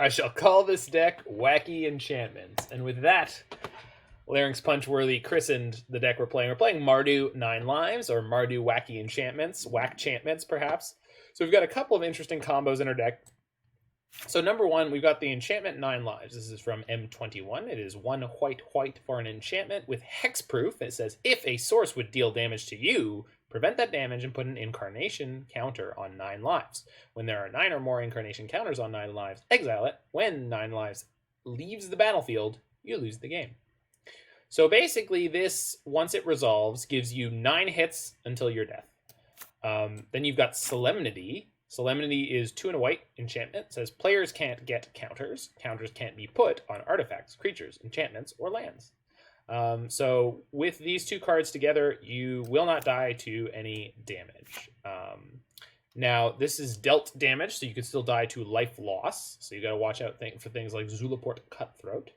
I shall call this deck Whacky Enchantments. And with that, Larynx Punchworthy christened the deck we're playing. We're playing Mardu 9 Lives, or Mardu Whacky Enchantments, Whack Chantments perhaps. So we've got a couple of interesting combos in our deck. So number one, we've got the enchantment 9 Lives. This is from M21. It is 1 white for an enchantment with hexproof. It says, if a source would deal damage to you, prevent that damage and put an incarnation counter on 9 lives. When there are 9 or more incarnation counters on 9 lives, exile it. When 9 lives leaves the battlefield, you lose the game. So basically this, once it resolves, gives you 9 hits until your death. Then you've got Solemnity. Solemnity is 2 and a white enchantment. It says players can't get counters. Counters can't be put on artifacts, creatures, enchantments, or lands. So with these 2 cards together, you will not die to any damage. Now, this is dealt damage, so you can still die to life loss. So you got to watch out for things like Zulaport Cutthroat.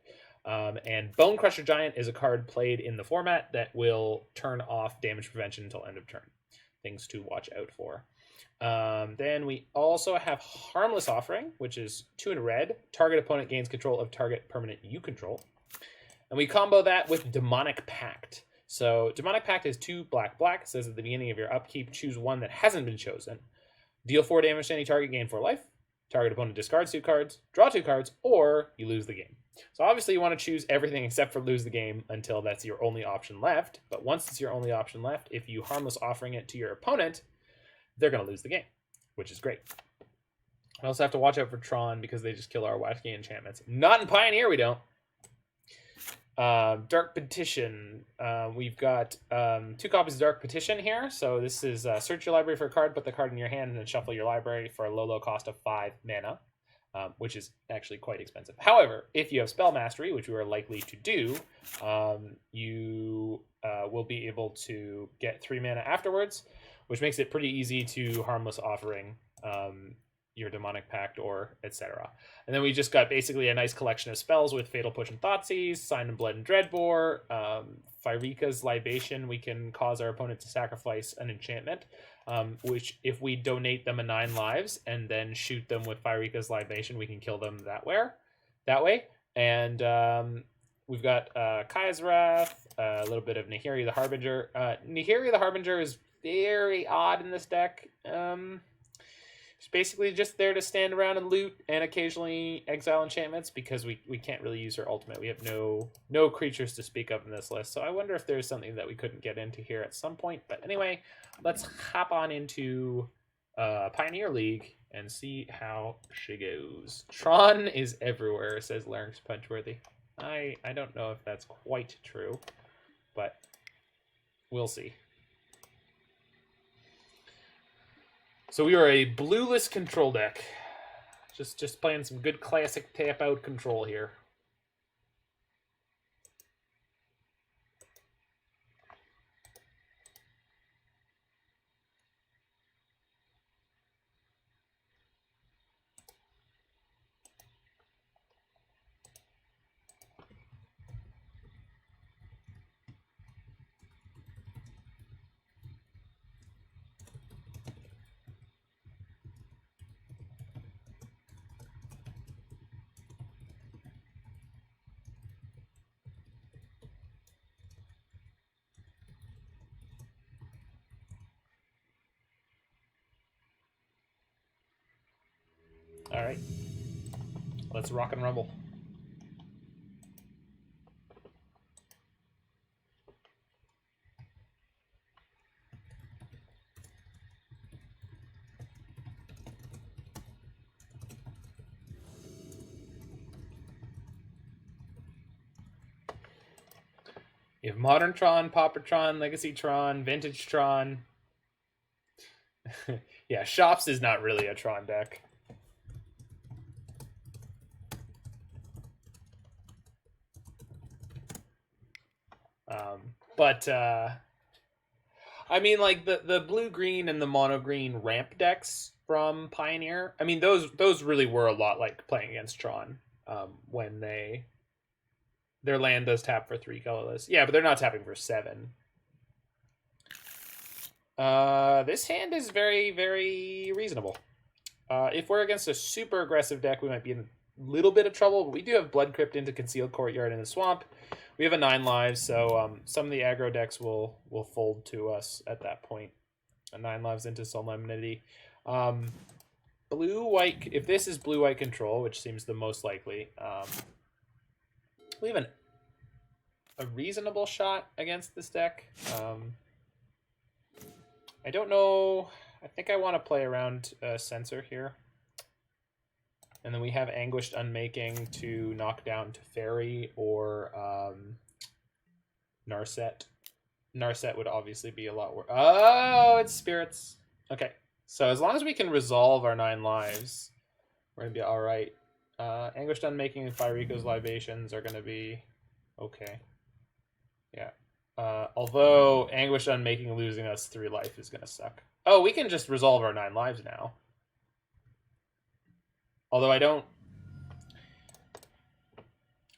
And Bone Crusher Giant is a card played in the format that will turn off damage prevention until end of turn. Things to watch out for. Then we also have Harmless Offering, which is 2 in red. Target opponent gains control of target permanent you control. And we combo that with Demonic Pact. So Demonic Pact is 2 black. It says at the beginning of your upkeep, choose one that hasn't been chosen. Deal 4 damage to any target, gain 4 life. Target opponent discards 2 cards, draw 2 cards, or you lose the game. So obviously you want to choose everything except for lose the game until that's your only option left. But once it's your only option left, if you Harmless Offering it to your opponent, they're going to lose the game, which is great. I also have to watch out for Tron because they just kill our Whacky enchantments. Not in Pioneer, we don't. Dark Petition. We've got 2 copies of Dark Petition here. So this is search your library for a card, put the card in your hand, and then shuffle your library for a low cost of 5 mana, which is actually quite expensive. However, if you have Spell Mastery, which you are likely to do, you will be able to get 3 mana afterwards, which makes it pretty easy to Harmless Offering your Demonic Pact or etc. And then we just got basically a nice collection of spells with Fatal Push and Thoughtseize, Sign of Blood and Dreadbore, Pharika's Libation. We can cause our opponent to sacrifice an enchantment, which if we donate them a 9 lives and then shoot them with Pharika's Libation, we can kill them that way. And we've got Kaya's Wrath, a little bit of Nahiri the Harbinger. Nahiri the Harbinger is very odd in this deck. It's basically just there to stand around and loot and occasionally exile enchantments because we can't really use her ultimate. We have no creatures to speak of in this list. So I wonder if there's something that we couldn't get into here at some point. But anyway, let's hop on into Pioneer League and see how she goes. Tron is everywhere, says Larynx Punchworthy. I don't know if that's quite true, but we'll see. So we are a blueless control deck. Just playing some good classic tap out control here. All right, let's rock and rumble. You have Modern Tron, Pauper Tron, Legacy Tron, Vintage Tron. Yeah, Shops is not really a Tron deck. But I mean, like the blue-green and the mono-green ramp decks from Pioneer, I mean, those really were a lot like playing against Tron when their land does tap for 3 colorless. Yeah, but they're not tapping for 7. This hand is very, very reasonable. If we're against a super aggressive deck, we might be in little bit of trouble, but we do have Blood Crypt into Concealed Courtyard in the Swamp. We have a 9 lives, so some of the aggro decks will fold to us at that point. A 9 lives into Solemnity. Blue-white, if this is blue-white control, which seems the most likely, we have a reasonable shot against this deck. I don't know. I think I want to play around Censor here. And then we have Anguished Unmaking to knock down Teferi or Narset. Narset would obviously be a lot worse. Oh, it's Spirits. Okay. So as long as we can resolve our 9 lives, we're going to be all right. Anguished Unmaking and Pharika's Libations are going to be okay. Yeah. Although Anguished Unmaking losing us 3 life is going to suck. Oh, we can just resolve our 9 lives now. Although I don't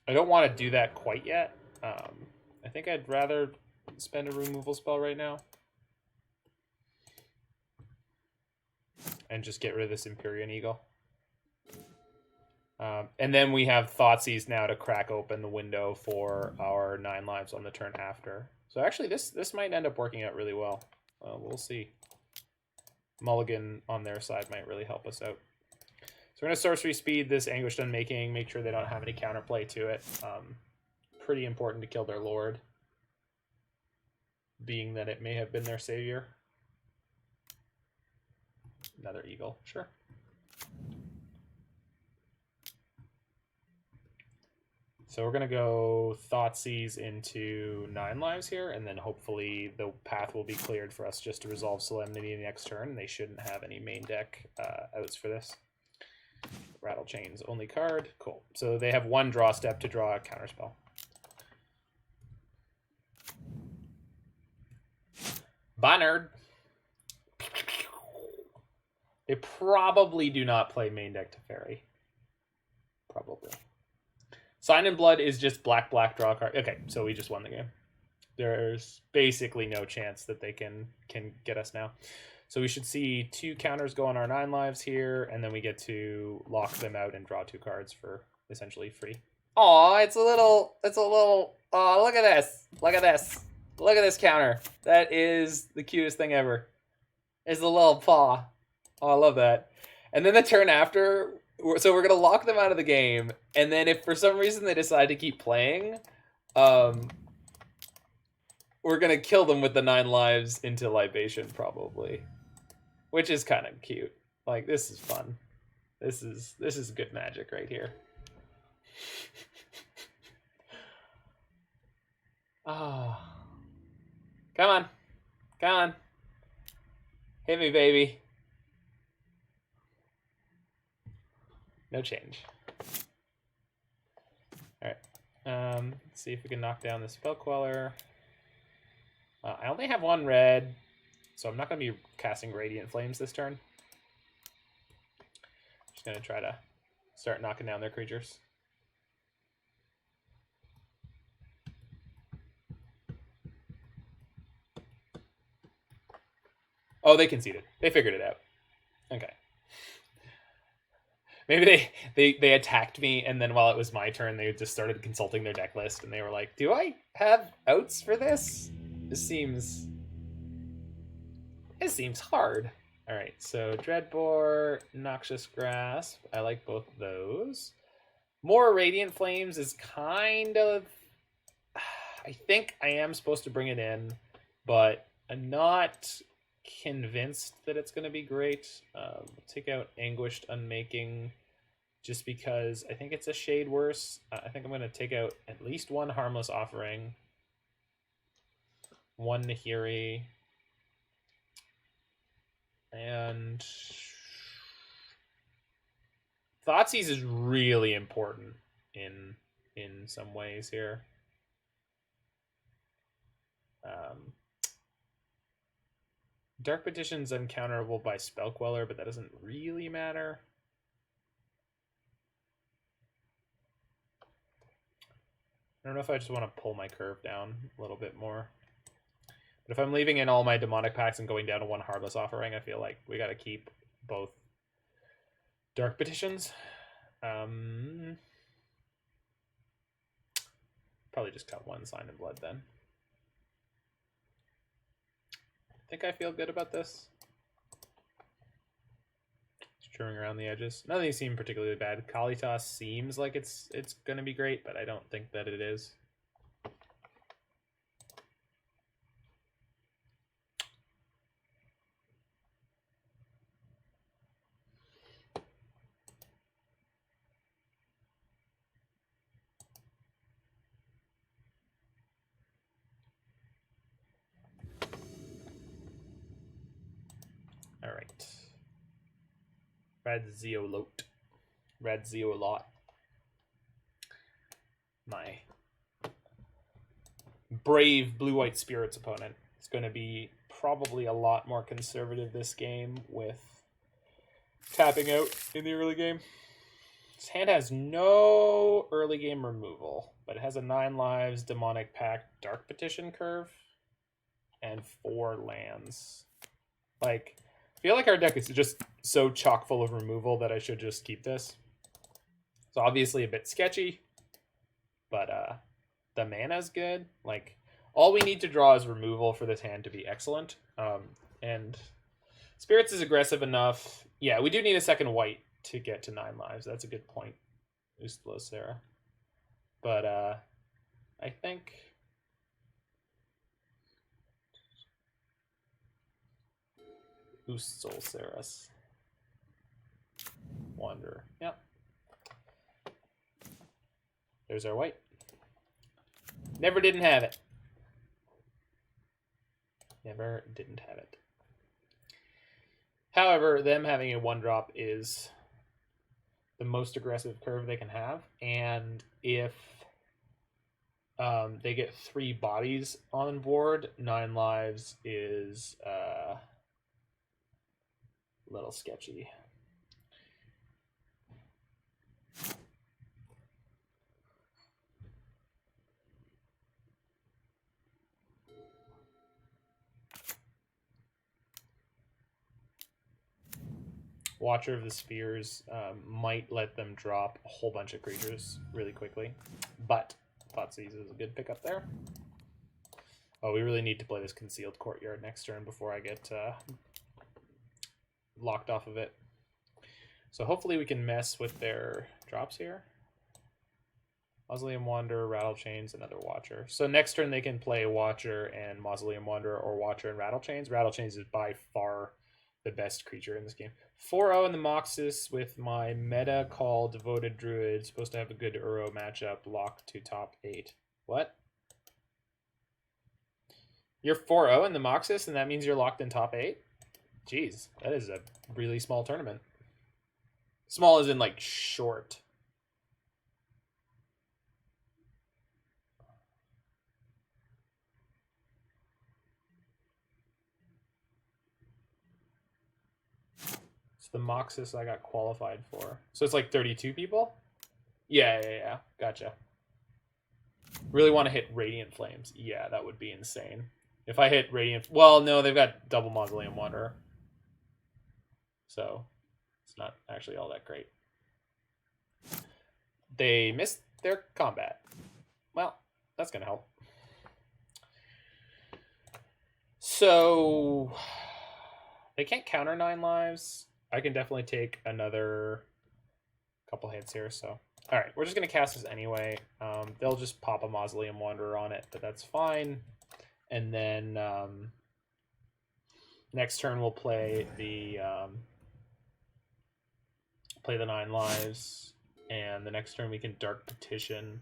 want to do that quite yet. I think I'd rather spend a removal spell right now. And just get rid of this Empyrean Eagle. And then we have Thoughtseize now to crack open the window for our 9 lives on the turn after. So actually this might end up working out really well. We'll see. Mulligan on their side might really help us out. So we're going to sorcery speed this Anguished Unmaking, make sure they don't have any counterplay to it. Pretty important to kill their lord, being that it may have been their savior. Another eagle, sure. So we're going to go Thoughtseize into 9 lives here, and then hopefully the path will be cleared for us just to resolve Solemnity in the next turn, and they shouldn't have any main deck outs for this. Rattle Chains only card. Cool. So they have 1 draw step to draw a counterspell. Bye, nerd. They probably do not play main deck Teferi. Probably. Sign in Blood is just black, draw a card. Okay, so we just won the game. There's basically no chance that they can get us now. So we should see 2 counters go on our 9 lives here, and then we get to lock them out and draw 2 cards for essentially free. Aw, it's a little, oh, look at this. Look at this. Look at this counter. That is the cutest thing ever. It's a little paw. Oh, I love that. And then the turn after, so we're going to lock them out of the game, and then if for some reason they decide to keep playing, we're going to kill them with the 9 lives into Libation, probably. Which is kind of cute. Like, this is fun. This is good magic right here. Oh. Come on. Come on. Hit me, baby. No change. Alright. Let's see if we can knock down the Spell Queller. I only have 1 red, so I'm not going to be casting Radiant Flames this turn. Just going to try to start knocking down their creatures. Oh, they conceded. They figured it out. Okay. Maybe they attacked me, and then while it was my turn, they just started consulting their deck list, and they were like, do I have outs for this? This seems hard. All right, so Dreadbore, Noxious Grasp. I like both of those. More Radiant Flames is kind of... I think I am supposed to bring it in, but I'm not convinced that it's going to be great. Take out Anguished Unmaking just because I think it's a shade worse. I think I'm going to take out at least 1 Harmless Offering, 1 Nahiri, and Thoughtseize is really important in some ways here. Dark Petition's uncounterable by Spell Queller, but that doesn't really matter. I don't know if I just want to pull my curve down a little bit more. But if I'm leaving in all my Demonic Pacts and going down to 1 Harmless Offering, I feel like we got to keep both Dark Petitions. Probably just cut one Sign in Blood then. I think I feel good about this. Trimming around the edges. None of these seem particularly bad. Kalitas seems like it's going to be great, but I don't think that it is. All right. Radziolot. My brave blue-white spirits opponent is going to be probably a lot more conservative this game with tapping out in the early game. This hand has no early game removal, but it has a 9 lives, Demonic Pact, Dark Petition curve, and 4 lands. Like, I feel like our deck is just so chock full of removal that I should just keep this. It's obviously a bit sketchy, but the mana's good. Like, all we need to draw is removal for this hand to be excellent. And Spirits is aggressive enough. Yeah, we do need a second white to get to 9 lives. That's a good point, Sarah. But I think Solceras. Wanderer. Yep. There's our white. Never didn't have it. Never didn't have it. However, them having a 1-drop is the most aggressive curve they can have. And if they get 3 bodies on board, 9 lives is a little sketchy. Watcher of the Spheres might let them drop a whole bunch of creatures really quickly, but Thoughtseize is a good pickup there. Oh, we really need to play this Concealed Courtyard next turn before I get locked off of it. So hopefully we can mess with their drops here. Mausoleum Wanderer, Rattle Chains, another Watcher. So next turn they can play Watcher and Mausoleum Wanderer, or Watcher and Rattle Chains. Rattle Chains is by far the best creature in this game. 4-0 in the Moxus with my meta call Devoted Druid. Supposed to have a good Uro matchup. Locked to top 8. What? You're 4-0 in the Moxus and that means you're locked in top 8? Jeez, that is a really small tournament. Small as in like short. The Moxus I got qualified for. So it's like 32 people? Yeah. Gotcha. Really want to hit Radiant Flames. Yeah, that would be insane. If I hit Radiant... Well, no, they've got double Mausoleum Wanderer. So it's not actually all that great. They missed their combat. Well, that's going to help. So they can't counter 9 lives. I can definitely take another couple hits here. So, all right, we're just going to cast this anyway. They'll just pop a Mausoleum Wanderer on it, but that's fine. And then next turn we'll play the 9 lives, and the next turn we can Dark Petition.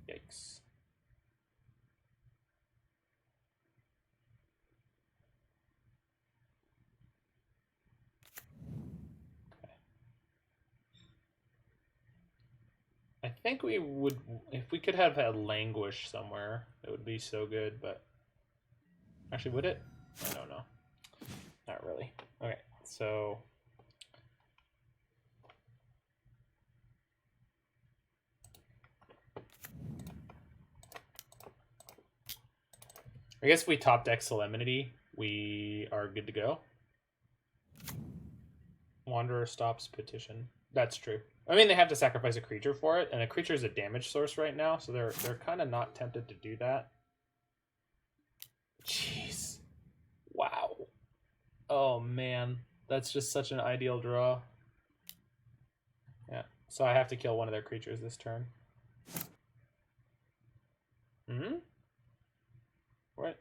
Yikes. I think we would, if we could have had Languish somewhere, it would be so good, but actually, would it? I don't know. Not really. Okay, so I guess if we top deck Solemnity, we are good to go. Wanderer stops Petition. That's true. I mean, they have to sacrifice a creature for it, and a creature is a damage source right now, so they're kind of not tempted to do that. Jeez. Wow. Oh, man. That's just such an ideal draw. Yeah. So I have to kill one of their creatures this turn. Hmm? What?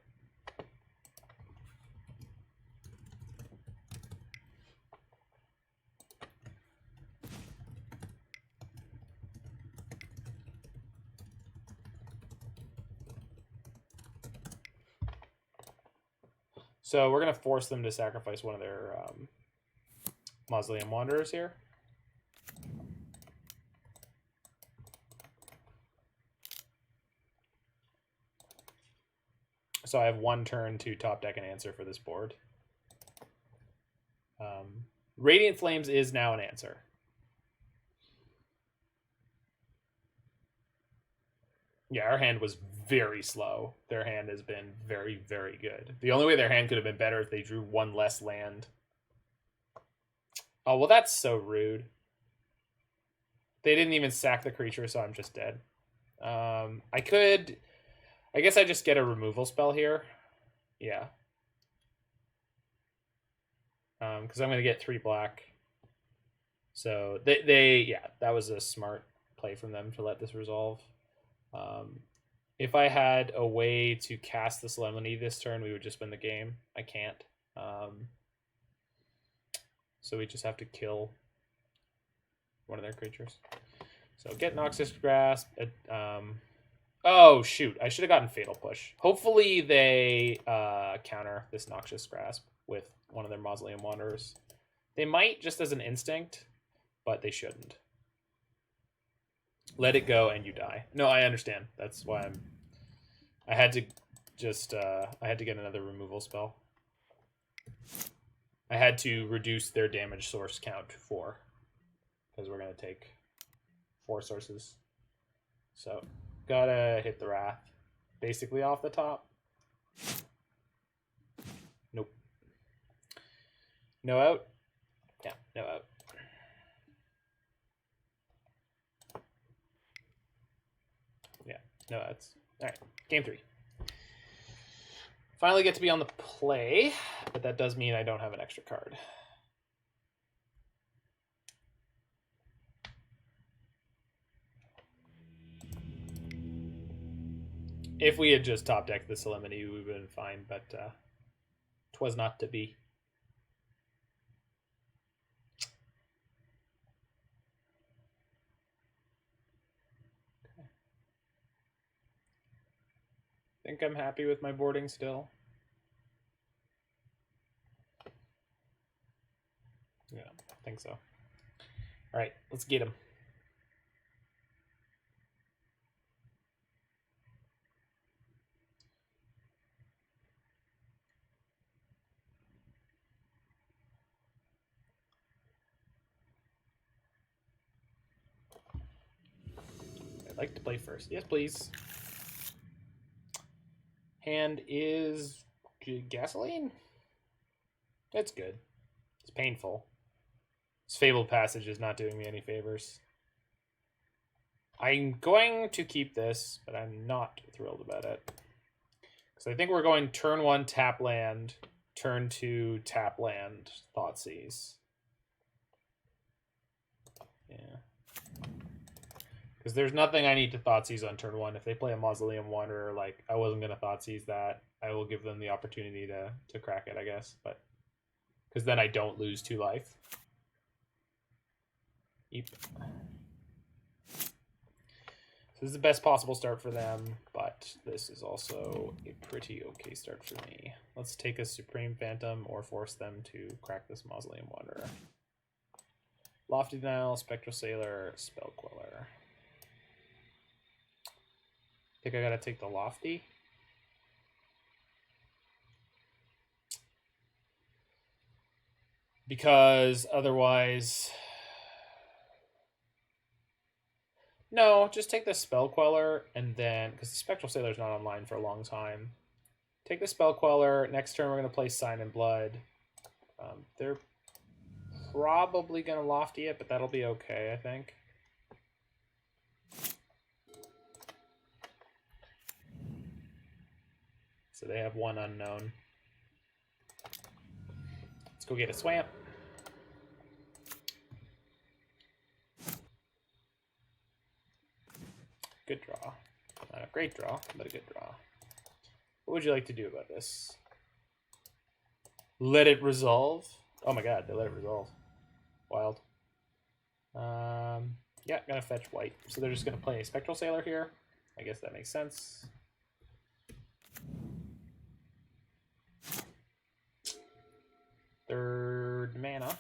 So we're going to force them to sacrifice one of their Mausoleum Wanderers here. So I have one turn to top deck an answer for this board. Radiant Flames is now an answer. Yeah, our hand was very slow. Their hand has been very, very good. The only way their hand could have been better if they drew one less land. Oh, well, that's so rude. They didn't even sack the creature, so I'm just dead. I guess I just get a removal spell here. Yeah. Because I'm going to get 3 black. So yeah, that was a smart play from them to let this resolve. If I had a way to cast the Solemnity this turn, we would just win the game. I can't. So we just have to kill one of their creatures. So get Noxious Grasp. Oh, shoot. I should have gotten Fatal Push. Hopefully they counter this Noxious Grasp with one of their Mausoleum Wanderers. They might just as an instinct, but they shouldn't. Let it go and you die. No, I understand. That's why I had to just I had to get another removal spell. I had to reduce their damage source count to 4 because we're gonna take 4 sources. So gotta hit the Wrath basically off the top. Nope. No out. Yeah, no out. Yeah, no outs. All right, game 3. Finally get to be on the play, but that does mean I don't have an extra card. If we had just top decked the Solemnity, we would have been fine, but 'twas not to be. Okay. Think I'm happy with my boarding still. Yeah, I think so. All right, let's get him. I'd like to play first. Yes, please. Hand is gasoline. It's good. It's painful. This Fabled Passage is not doing me any favors. I'm going to keep this, but I'm not thrilled about it. Because I think we're going turn 1 tap land, turn 2 tap land, Thoughtseize. Yeah. Because there's nothing I need to Thoughtseize on turn 1. If they play a Mausoleum Wanderer, like, I wasn't going to Thoughtseize that. I will give them the opportunity to crack it, I guess. But because then I don't lose 2 life. Eep. This is the best possible start for them, but this is also a pretty okay start for me. Let's take a Supreme Phantom or force them to crack this Mausoleum Wanderer. Lofty Denial, Spectral Sailor, Spell Queller. Think I gotta take the Lofty? Because otherwise... No, just take the Spell Queller and then... Because the Spectral Sailor's not online for a long time. Take the Spell Queller. Next turn we're going to play Sign in Blood. They're probably going to Lofty it, but that'll be okay, I think. So they have one unknown. Let's go get a Swamp. Good draw. Not a great draw, but a good draw. What would you like to do about this? Let it resolve. Oh my god, they let it resolve. Wild. Yeah, gonna fetch white. So they're just gonna play a Spectral Sailor here. I guess that makes sense. Third mana.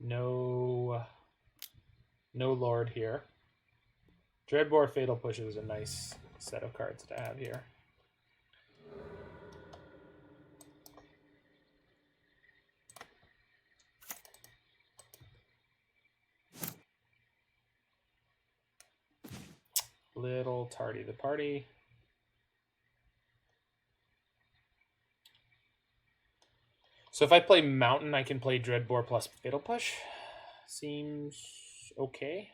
No Lord here. Dreadbore Fatal Push is a nice set of cards to have here. Little tardy the party. So if I play Mountain, I can play Dreadbore plus Fatal Push. Seems okay.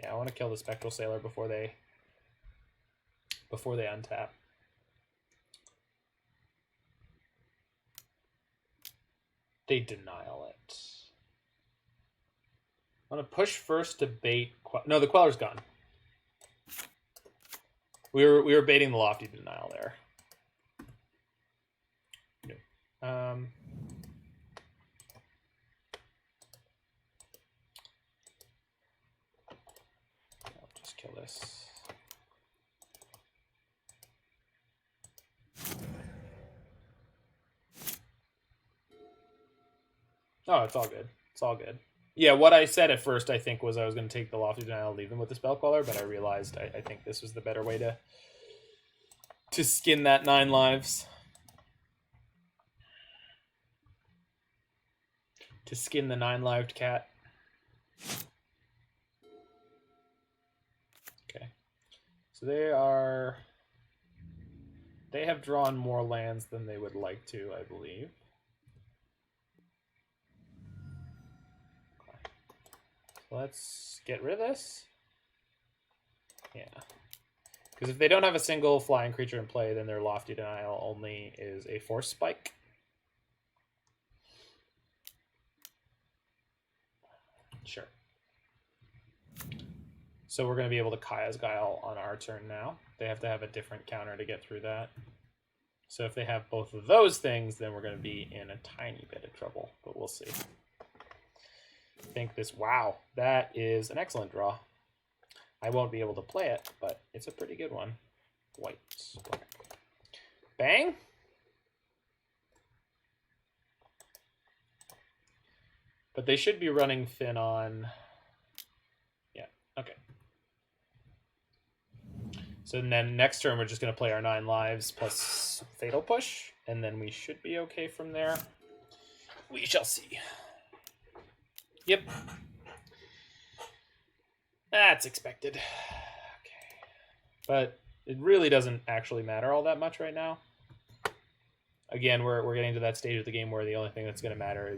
Yeah, I want to kill the Spectral Sailor before they untap. They denial it. I'm going to push first to bait... No, the Queller's gone. We were baiting the Lofty denial there. I'll just kill this. Oh, it's all good. It's all good. Yeah, what I said at first, I think, was I was going to take the Lofty Denial and leave them with the Spell Queller, but I realized I think this was the better way to skin that 9 lives. To skin the 9-lived cat. Okay. So they have drawn more lands than they would like to, I believe. Let's get rid of this. Yeah. Because if they don't have a single flying creature in play, then their Lofty Denial only is a Force Spike. Sure. So we're going to be able to Kaya's Guile on our turn now. They have to have a different counter to get through that. So if they have both of those things, then we're going to be in a tiny bit of trouble, but we'll see. I think this, wow, that is an excellent draw. I won't be able to play it, but it's a pretty good one. White, black. Bang! But they should be running thin on... Yeah, okay. So then next turn, we're just going to play our 9 lives plus Fatal Push, and then we should be okay from there. We shall see. Yep. That's expected. Okay. But it really doesn't actually matter all that much right now. Again, we're getting to that stage of the game where the only thing that's going to matter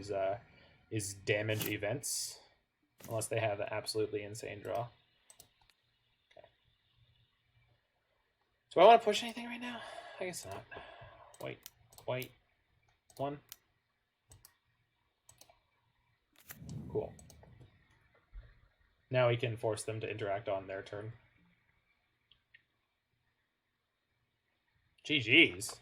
is damage events, unless they have an absolutely insane draw. Okay. Do I want to push anything right now? I guess not. White, 1. Cool. Now we can force them to interact on their turn. GG's.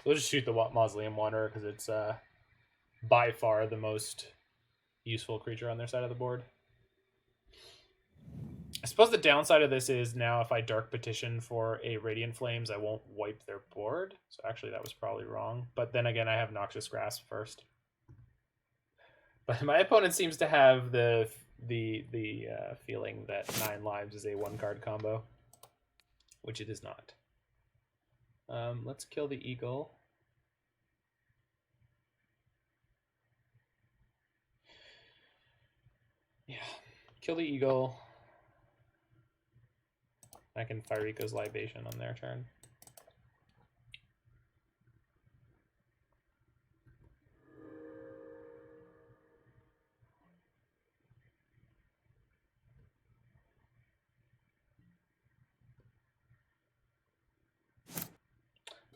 We'll just shoot the Mausoleum Wanderer because it's by far the most useful creature on their side of the board. I suppose the downside of this is now if I Dark Petition for a Radiant Flames, I won't wipe their board. So actually that was probably wrong. But then again, I have Noxious Grasp first. But my opponent seems to have the feeling that 9 lives is a 1-card combo, which it is not. Let's kill the eagle. Yeah, kill the eagle. I can Pharika's Libation on their turn.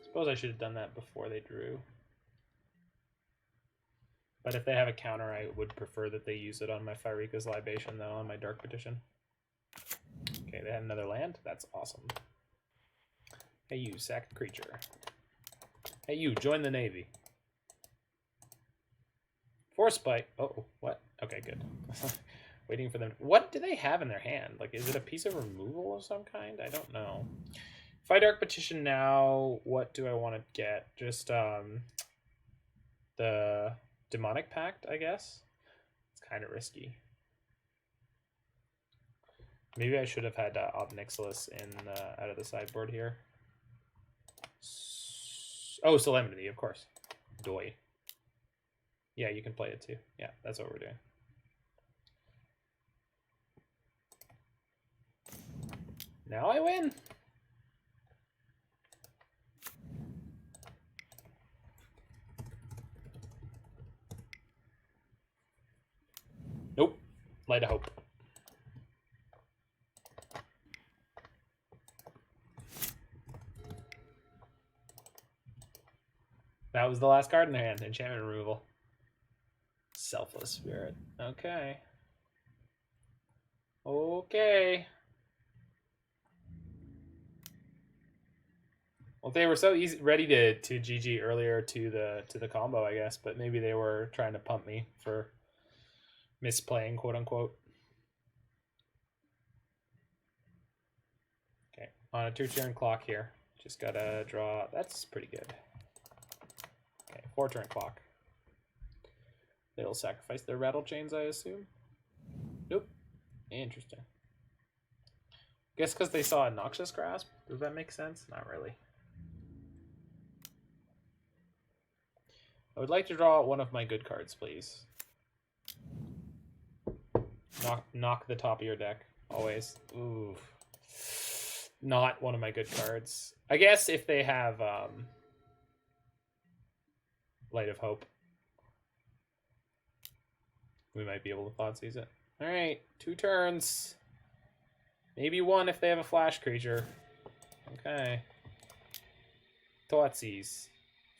Suppose I should have done that before they drew. But if they have a counter, I would prefer that they use it on my Pharika's Libation, though, on my Dark Petition. Okay, they had another land. That's awesome. Hey, you, sack creature. Hey, you, join the Navy. Force Bite. Oh, what? Okay, good. Waiting for them. What do they have in their hand? Like, is it a piece of removal of some kind? I don't know. If I Dark Petition now, what do I want to get? Just the Demonic Pact, I guess. It's kind of risky. Maybe I should have had Ob Nixilis in out of the sideboard here. Oh, Solemnity, of course. Doi. Yeah, you can play it too. Yeah, that's what we're doing. Now I win. Nope. Light of Hope. That was the last card in their hand. Enchantment removal. Selfless Spirit. Okay. Okay. Well, they were so ready to GG earlier to the combo, I guess, but maybe they were trying to pump me for misplaying, quote unquote. Okay, on a 2-turn clock here. Just gotta draw. That's pretty good. Okay, 4-turn clock. They'll sacrifice their rattle chains, I assume. Nope. Interesting. Guess because they saw a Noxious Grasp. Does that make sense? Not really. I would like to draw one of my good cards, please. Knock the top of your deck, always. Ooh. Not one of my good cards. I guess if they have Light of Hope, we might be able to Thoughtseize it. Alright, 2 turns. Maybe 1 if they have a flash creature. Okay. Thoughtseize.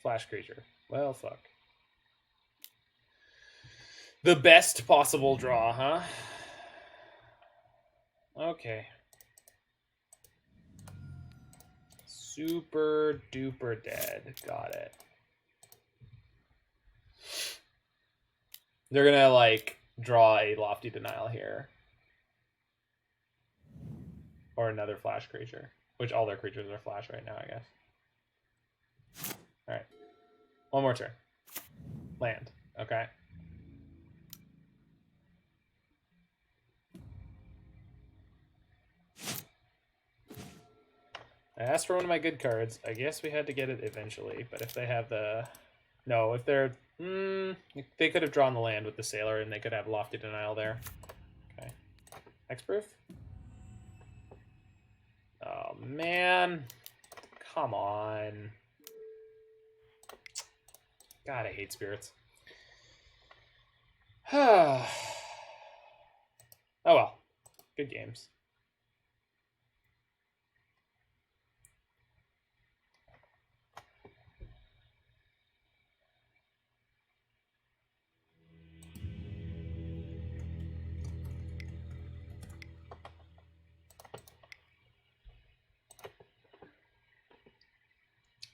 Flash creature. Well, fuck. The best possible draw, huh? Okay. Super duper dead. Got it. They're gonna, like, draw a Lofty Denial here. Or another flash creature. Which all their creatures are flash right now, I guess. Alright. One more turn. Land. Okay. I asked for one of my good cards. I guess we had to get it eventually, but if they have the... No, if they're... they could have drawn the land with the Sailor, and they could have Lofty Denial there. Okay. Hexproof? Oh, man. Come on. God, I hate spirits. Oh, well. Good games.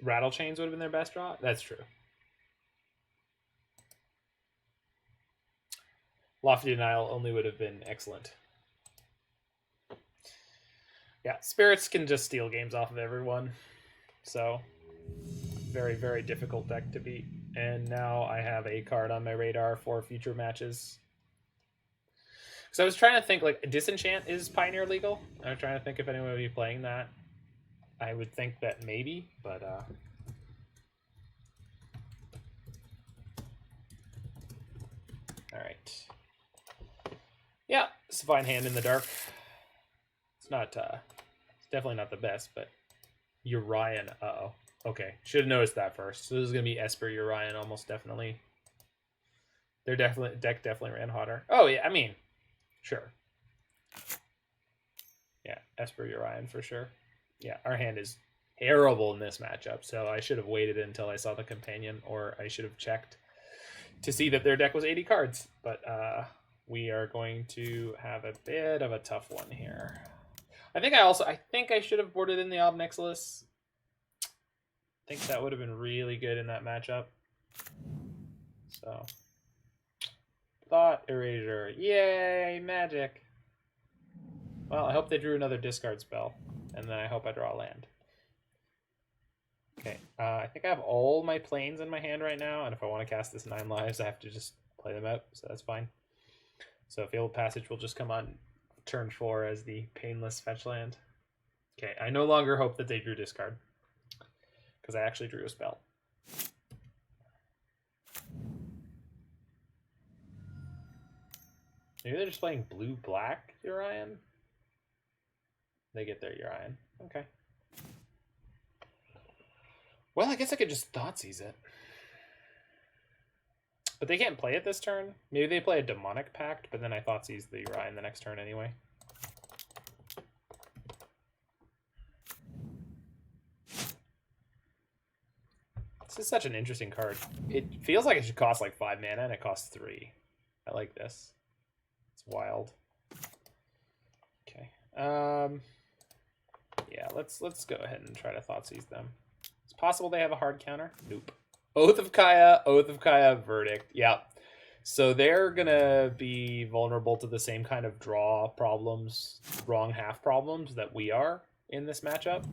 Rattle Chains would have been their best draw? That's true. Lofty Denial only would have been excellent. Yeah, Spirits can just steal games off of everyone. So, very, very difficult deck to beat. And now I have a card on my radar for future matches. So I was trying to think, like, Disenchant is Pioneer legal? I was trying to think if anyone would be playing that. I would think that maybe, but alright. Yeah, it's a fine hand in the dark. It's not it's definitely not the best, but Urian, uh-oh. Okay, should have noticed that first. So this is gonna be Esper Urian almost definitely. Their deck definitely ran hotter. Oh yeah, I mean, sure. Yeah, Esper Urian for sure. Yeah, our hand is terrible in this matchup, so I should have waited until I saw the companion, or I should have checked to see that their deck was 80 cards. But we are going to have a bit of a tough one here. I think I should have boarded in the Ob Nixilis. I think that would have been really good in that matchup. So, Thought Erasure. Yay, magic. Well, I hope they drew another discard spell, and then I hope I draw a land. Okay, I think I have all my planes in my hand right now, and if I want to cast this 9 lives, I have to just play them out, so that's fine. So Fabled Passage will just come on turn 4 as the painless fetch land. Okay, I no longer hope that they drew discard, because I actually drew a spell. Maybe they're just playing blue-black Urian? They get their Urian. Okay. Well, I guess I could just Thoughtseize it. But they can't play it this turn. Maybe they play a Demonic Pact, but then I Thoughtseize the Urian the next turn anyway. This is such an interesting card. It feels like it should cost like 5 mana, and it costs 3. I like this. It's wild. Okay. Yeah, let's go ahead and try to Thoughtseize them. It's possible they have a hard counter. Nope. Oath of Kaya, Verdict. Yeah. So they're gonna be vulnerable to the same kind of draw problems, wrong half problems that we are in this matchup.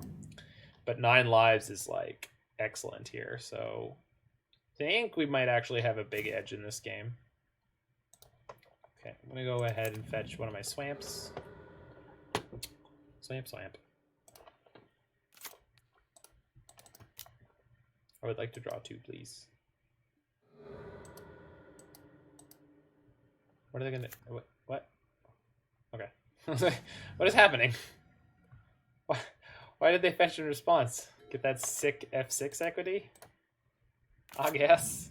But 9 lives is like excellent here, so I think we might actually have a big edge in this game. Okay, I'm gonna go ahead and fetch one of my swamps. Swamp. I would like to draw 2, please. What are they gonna? What? Okay. What is happening? Why did they fetch in response? Get that sick F6 equity? I guess.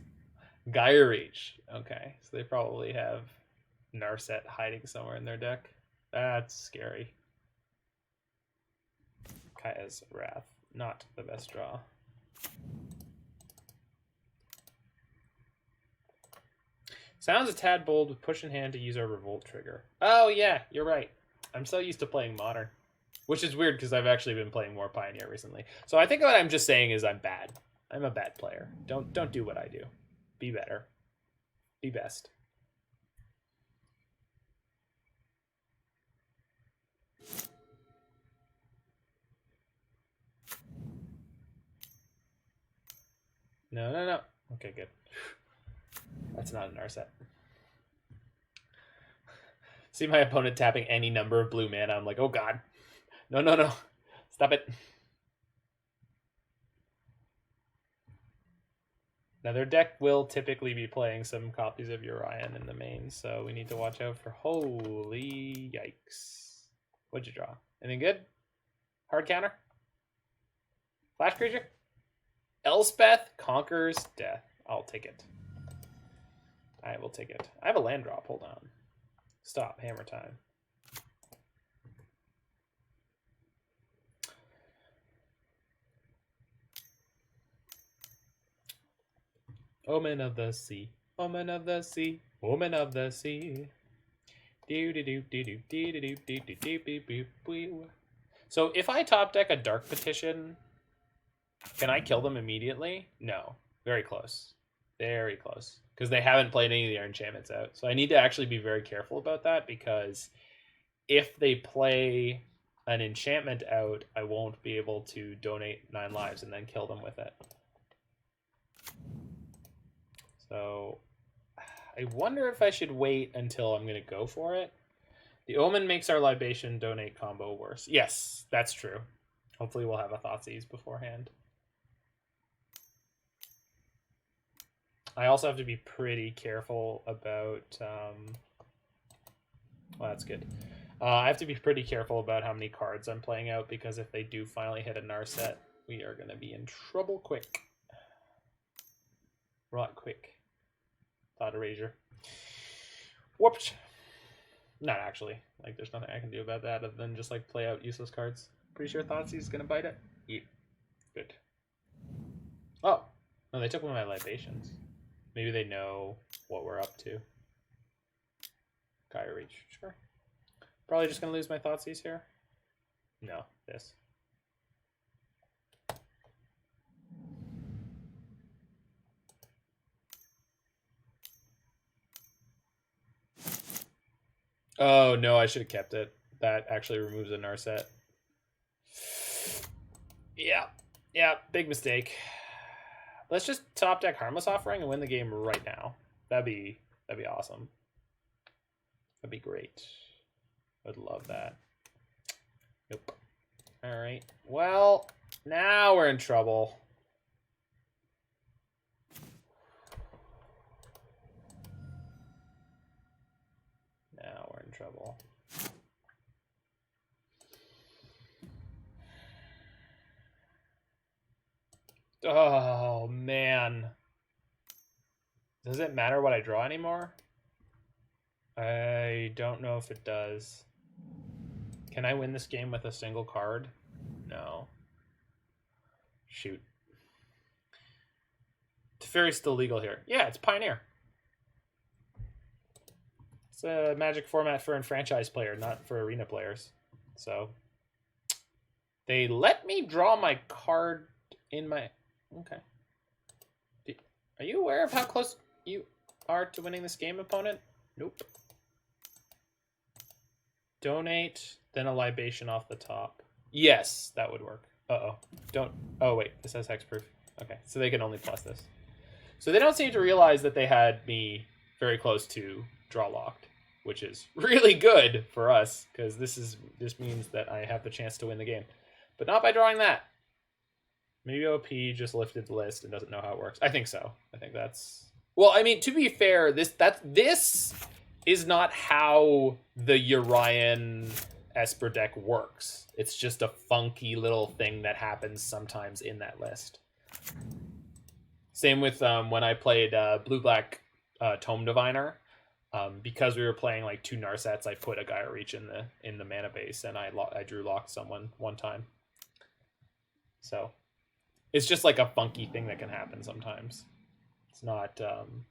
Gaia Reach. Okay, so they probably have Narset hiding somewhere in their deck. That's scary. Kaya's Wrath. Not the best draw. Sounds a tad bold with push in hand to use our Revolt trigger. Oh yeah, you're right. I'm so used to playing Modern. Which is weird because I've actually been playing more Pioneer recently. So I think what I'm just saying is I'm bad. I'm a bad player. Don't do what I do. Be better. Be best. No. Okay, good. That's not an Narset. See my opponent tapping any number of blue mana. I'm like, oh god. No. Stop it. Now their deck will typically be playing some copies of Urian in the main, so we need to watch out for holy yikes. What'd you draw? Anything good? Hard counter? Flash creature? Elspeth conquers death. I'll take it. I will take it. I have a land drop. Hold on. Stop. Hammer time. Omen of the sea. Omen of the sea. Woman of the sea. So if I top deck a Dark Petition, can I kill them immediately? No. Very close. Very close. Because they haven't played any of their enchantments out. So I need to actually be very careful about that, because if they play an enchantment out, I won't be able to donate 9 lives and then kill them with it. So I wonder if I should wait until I'm going to go for it. The Omen makes our Libation donate combo worse. Yes, that's true. Hopefully we'll have a Thoughtseize beforehand. I also have to be pretty careful about... well, that's good. I have to be pretty careful about how many cards I'm playing out, because if they do finally hit a Narset, we are going to be in trouble quick. Rot quick. Thought erasure. Whooped. Not actually. Like, there's nothing I can do about that other than just, like, play out useless cards. Pretty sure Thoughtseize is going to bite it. Yeah. Good. Oh. No, they took one of my Libations. Maybe they know what we're up to. Gaia Reach. Sure. Probably just going to lose my Thoughtseize here. No, this. Oh, no, I should have kept it. That actually removes a Narset. Yeah, big mistake. Let's just top deck Harmless Offering and win the game right now. That'd be awesome. That'd be great. I'd love that. Nope. All right. Well, now we're in trouble. Now we're in trouble. Oh, man. Does it matter what I draw anymore? I don't know if it does. Can I win this game with a single card? No. Shoot. Teferi's still legal here. Yeah, it's Pioneer. It's a Magic format for enfranchised player, not for arena players. So they let me draw my card in my... Okay. Are you aware of how close you are to winning this game, opponent? Nope. Donate, then a Libation off the top. Yes, that would work. Uh-oh. Don't... Oh, wait. This has hexproof. Okay, so they can only plus this. So they don't seem to realize that they had me very close to draw locked, which is really good for us, because this means that I have the chance to win the game. But not by drawing that. Maybe OP just lifted the list and doesn't know how it works. I think so. I think that's... Well, I mean, to be fair, this is not how the Urian Esper deck works. It's just a funky little thing that happens sometimes in that list. Same with when I played Blue-Black Tome Diviner. Because we were playing like 2 Narsets, I put a Gaia Reach in the mana base, and I drew locked someone one time. So... It's just like a funky thing that can happen sometimes. It's not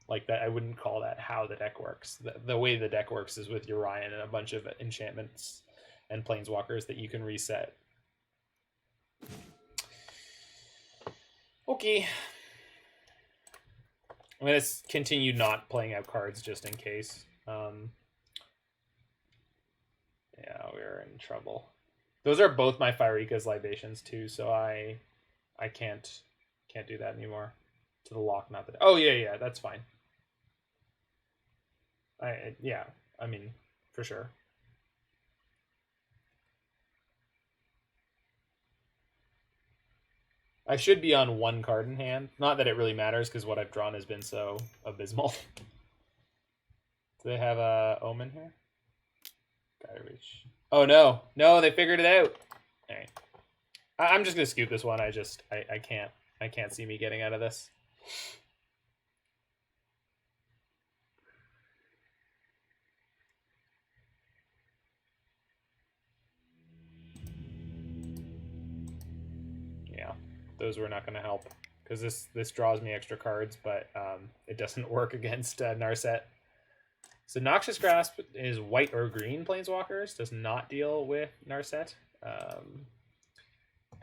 like that. I wouldn't call that how the deck works. The way the deck works is with Urian and a bunch of enchantments and planeswalkers that you can reset. Okay. I'm going to continue not playing out cards just in case. Yeah, we're in trouble. Those are both my Pharika's Libations too, so I can't do that anymore. To the lock, not the... Oh, yeah, that's fine. Yeah, I mean, for sure. I should be on 1 card in hand. Not that it really matters, because what I've drawn has been so abysmal. Do they have a Omen here? Gaia Reach. Oh, no. No, they figured it out. All right. I'm just gonna scoop this one. I can't see me getting out of this. Yeah, those were not gonna help, because this draws me extra cards, but it doesn't work against Narset. So Noxious Grasp is white or green planeswalkers, does not deal with Narset.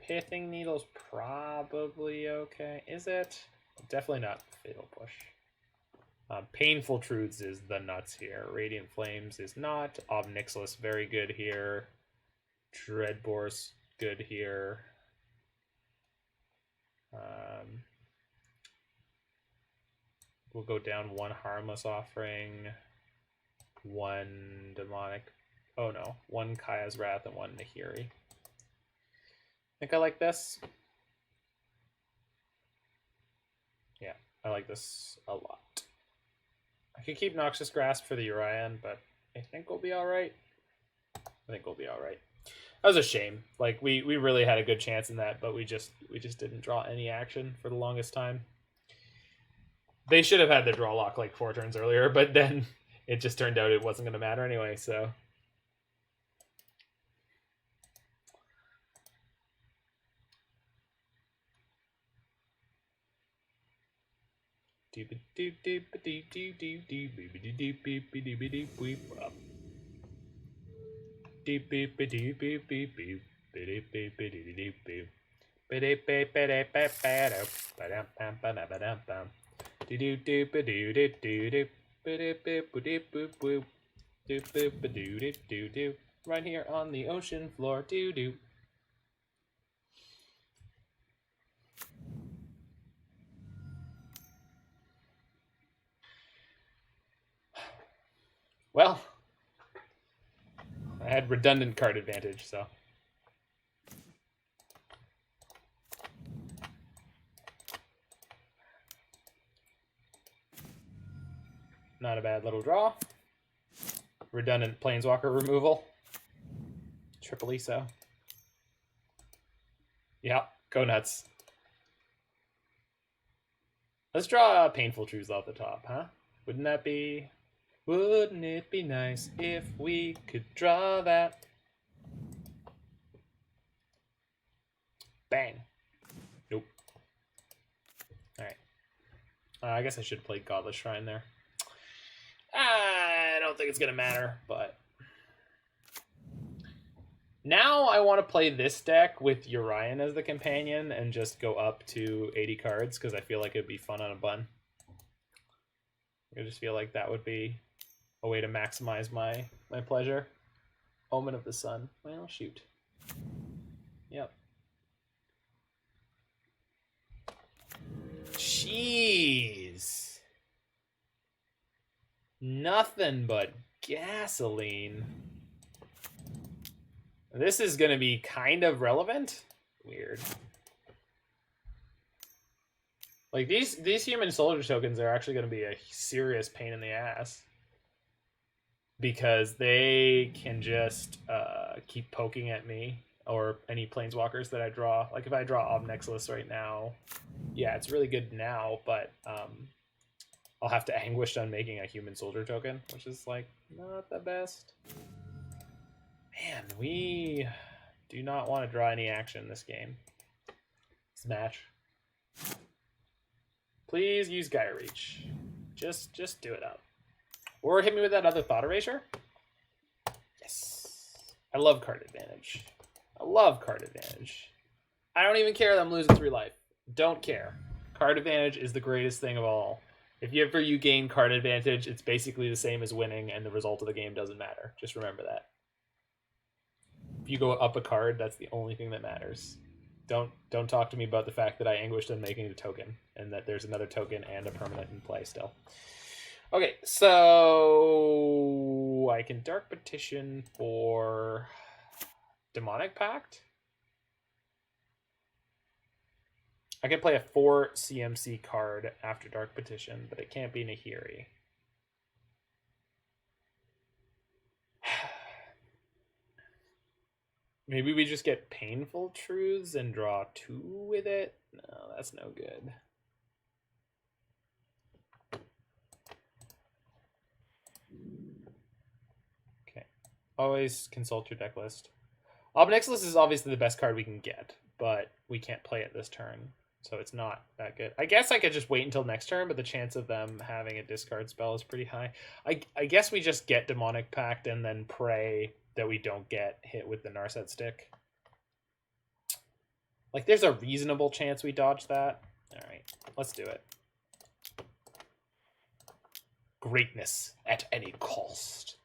Pithing Needle's probably okay. Is it? Definitely not Fatal Push. Painful Truths is the nuts here. Radiant Flames is not. Ob Nixilis, very good here. Dreadbore's good here. We'll go down one Harmless Offering, one Demonic... Oh no, one Kaya's Wrath and one Nahiri. Think I like this? Yeah, I like this a lot. I could keep Noxious Grasp for the Urian, but I think we'll be alright. I think we'll be alright. That was a shame. Like, we really had a good chance in that, but we just didn't draw any action for the longest time. They should have had the draw lock like 4 turns earlier, but then it just turned out it wasn't going to matter anyway, so... Right here on the ocean floor, doo-doo. Well, I had redundant card advantage, so. Not a bad little draw. Redundant Planeswalker removal. Triple ESO. Yeah, go nuts. Let's draw Painful Truths off the top, huh? Wouldn't that be... Wouldn't it be nice if we could draw that? Bang. Nope. Alright. I guess I should have played Godless Shrine there. I don't think it's going to matter, but... Now I want to play this deck with Urian as the companion and just go up to 80 cards, because I feel like it'd be fun on a bun. I just feel like that would be a way to maximize my pleasure. Omen of the Sun. Well, shoot. Yep. Jeez. Nothing but gasoline. This is going to be kind of relevant. Weird. Like, these human soldier tokens are actually going to be a serious pain in the ass. Because they can just keep poking at me or any planeswalkers that I draw. Like, if I draw Ob Nixilis right now, yeah, it's really good now, but I'll have to Anguished Unmaking a human soldier token, which is, like, not the best. Man, we do not want to draw any action this game. This match. Please use Gaia Reach. Just do it up. Or hit me with that other Thought Erasure. Yes. I love card advantage. I love card advantage. I don't even care that I'm losing 3 life. Don't care. Card advantage is the greatest thing of all. If you gain card advantage, it's basically the same as winning, and the result of the game doesn't matter. Just remember that. If you go up a card, that's the only thing that matters. Don't talk to me about the fact that I Anguished Unmaking a token, and that there's another token and a permanent in play still. Okay, so I can Dark Petition for Demonic Pact. I can play a 4 CMC card after Dark Petition, but it can't be Nahiri. Maybe we just get Painful Truths and draw 2 with it? No, that's no good. Okay. Always consult your deck list. Ob Nixilis is obviously the best card we can get, but we can't play it this turn, so it's not that good. I guess I could just wait until next turn, but the chance of them having a discard spell is pretty high. I guess we just get Demonic Pact and then pray that we don't get hit with the Narset stick. Like, there's a reasonable chance we dodge that. All right, let's do it. greatness at any cost.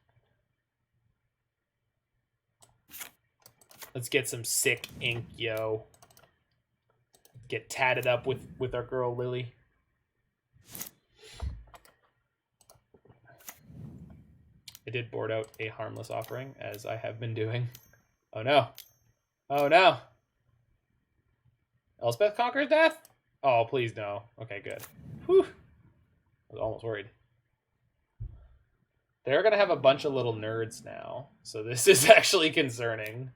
Let's get some sick ink, yo. Get tatted up with our girl Lily. I did board out a Harmless Offering, as I have been doing. Oh no. Oh no. Elspeth conquers death? Oh, please no. Okay, good. Whew. I was almost worried. They're going to have a bunch of little nerds now. So this is actually concerning.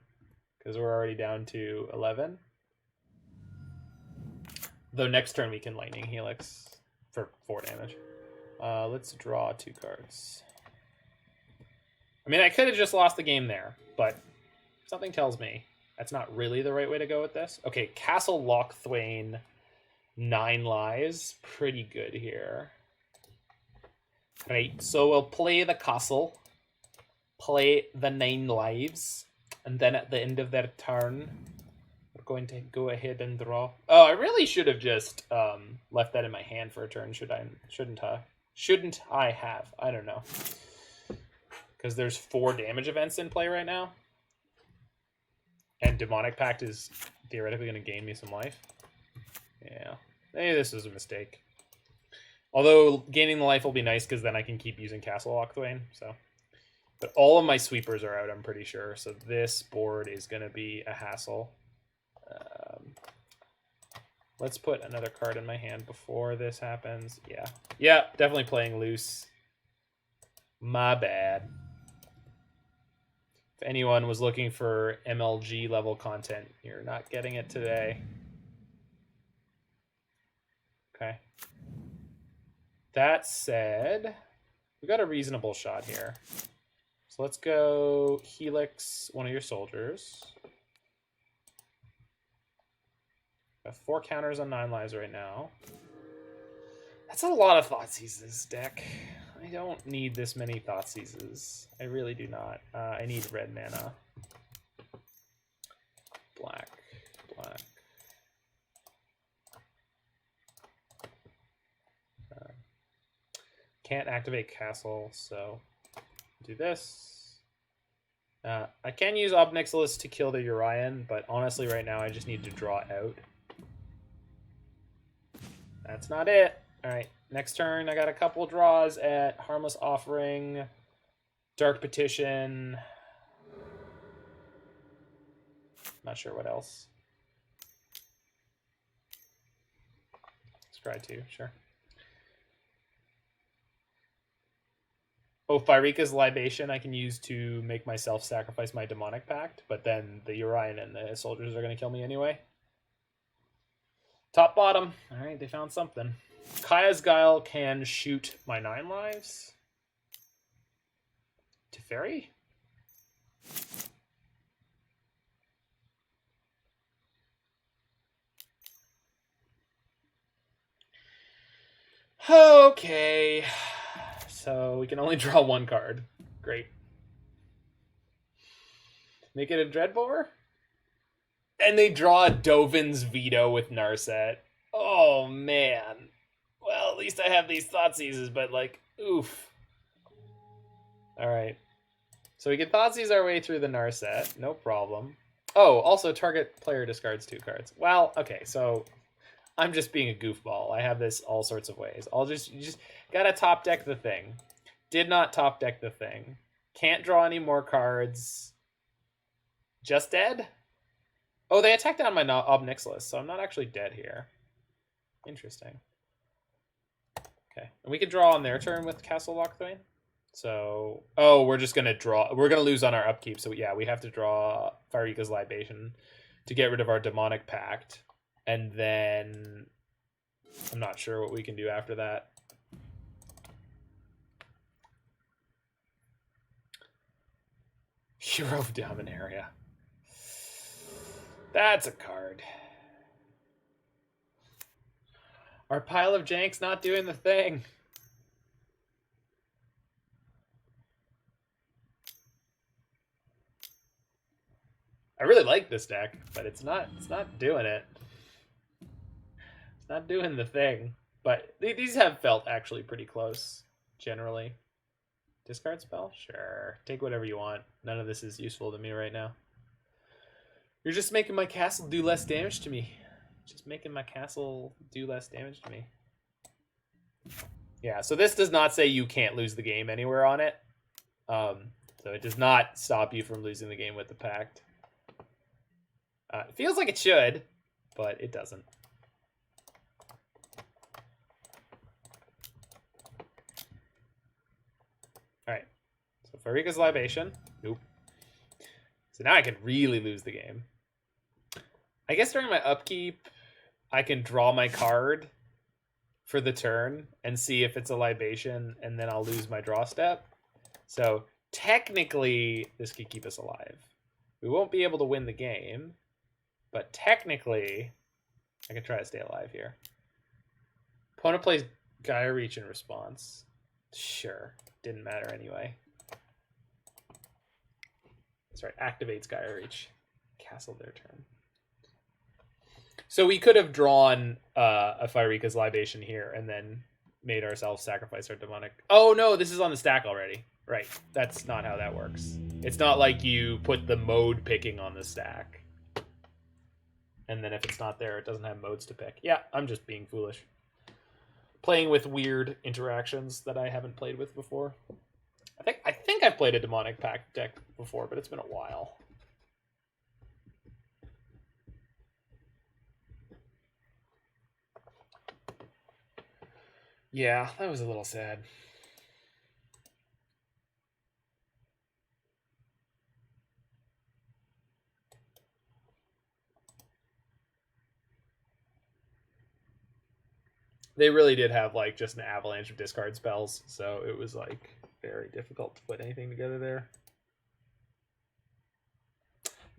Because we're already down to 11. Though next turn we can Lightning Helix for 4 damage. Let's draw 2 cards. I mean, I could have just lost the game there, but something tells me that's not really the right way to go with this. Okay, Castle Locthwain, 9 lives. Pretty good here. Right, so we'll play the castle, play the 9 lives, and then at the end of their turn, we're going to go ahead and draw. Oh, I really should have just left that in my hand for a turn, shouldn't I? Shouldn't I have? I don't know. Because there's 4 damage events in play right now. And Demonic Pact is theoretically going to gain me some life. Yeah. Maybe this is a mistake. Although gaining the life will be nice because then I can keep using Castle Locthwain. So, but all of my sweepers are out, I'm pretty sure. So this board is going to be a hassle. Let's put another card in my hand before this happens. Yeah. Yeah, definitely playing loose. My bad. If anyone was looking for MLG level content, you're not getting it today. Okay. That said, we got a reasonable shot here. So let's go Helix one of your soldiers. Got 4 counters on 9 lives right now. That's a lot of Thoughtseizes, deck. I don't need this many Thoughtseizes. I really do not. I need red mana. Black. Black. Can't activate Castle, so do this. I can use Ob Nixilis to kill the Urian, but honestly right now I just need to draw out. That's not it. Alright, next turn I got a couple draws at Harmless Offering, Dark Petition. Not sure what else. Scry 2, sure. Oh, Pharika's Libation I can use to make myself sacrifice my Demonic Pact, but then the Urian and the soldiers are going to kill me anyway. Top bottom. Alright, they found something. Kaya's Guile can shoot my 9 lives. Teferi? Okay. So we can only draw 1 card. Great. Make it a Dreadbore? And they draw a Dovin's Veto with Narset. Oh, man. Well, at least I have these Thoughtseizes, but like, oof. Alright. So we can Thoughtseize our way through the Narset. No problem. Oh, also target player discards 2 cards. Well, okay, so I'm just being a goofball. I have this all sorts of ways. You just gotta top deck the thing. Did not top deck the thing. Can't draw any more cards. Just dead? Oh, they attacked down my Ob Nixilis, so I'm not actually dead here. Interesting. Okay, and we can draw on their turn with Castle Locthwain. So, oh, we're just gonna draw. We're gonna lose on our upkeep. So yeah, we have to draw Pharika's Libation to get rid of our Demonic Pact, and then I'm not sure what we can do after that. Hero of Dominaria. That's a card. Our pile of janks not doing the thing. I really like this deck, but it's not doing it. It's not doing the thing. But these have felt actually pretty close. generally. Discard spell? Sure. Take whatever you want. None of this is useful to me right now. You're just making my castle do less damage to me. Just making my castle do less damage to me. Yeah, so this does not say you can't lose the game anywhere on it. So it does not stop you from losing the game with the Pact. It feels like it should, but it doesn't. Alright, so Pharika's Libation. Nope. So now I can really lose the game. I guess during my upkeep, I can draw my card for the turn and see if it's a Libation, and then I'll lose my draw step. So technically, this could keep us alive. We won't be able to win the game, but technically, I can try to stay alive here. Opponent plays Gaia Reach in response. Sure, didn't matter anyway. That's right, activates Gaia Reach. Castle their turn. So we could have drawn a Pharika's Libation here and then made ourselves sacrifice our demonic. Oh no, this is on the stack already. Right, that's not how that works. It's not like you put the mode picking on the stack. And then if it's not there, it doesn't have modes to pick. Yeah, I'm just being foolish. Playing with weird interactions that I haven't played with before. I think I've played a Demonic Pact deck before, but it's been a while. Yeah, that was a little sad. They really did have like just an avalanche of discard spells, so it was like very difficult to put anything together there.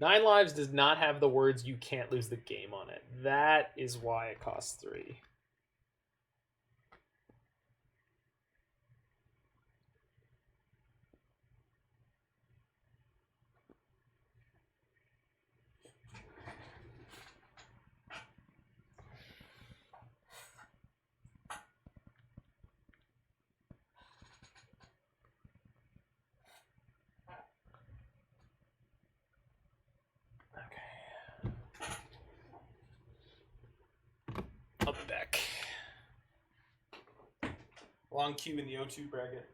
9 lives does not have the words "you can't lose the game" on it. That is why it costs 3. I'll be back. Long queue in the O2 bracket.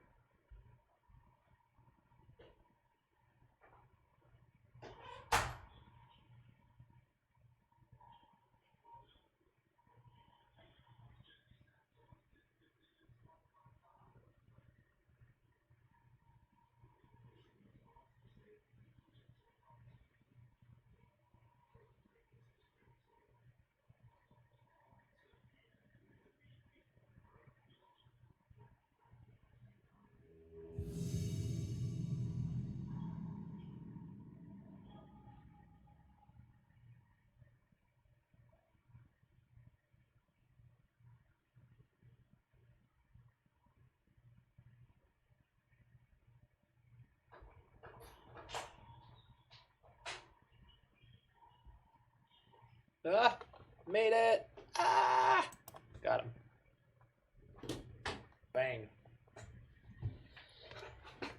Ah, made it. Ah, got him. Bang.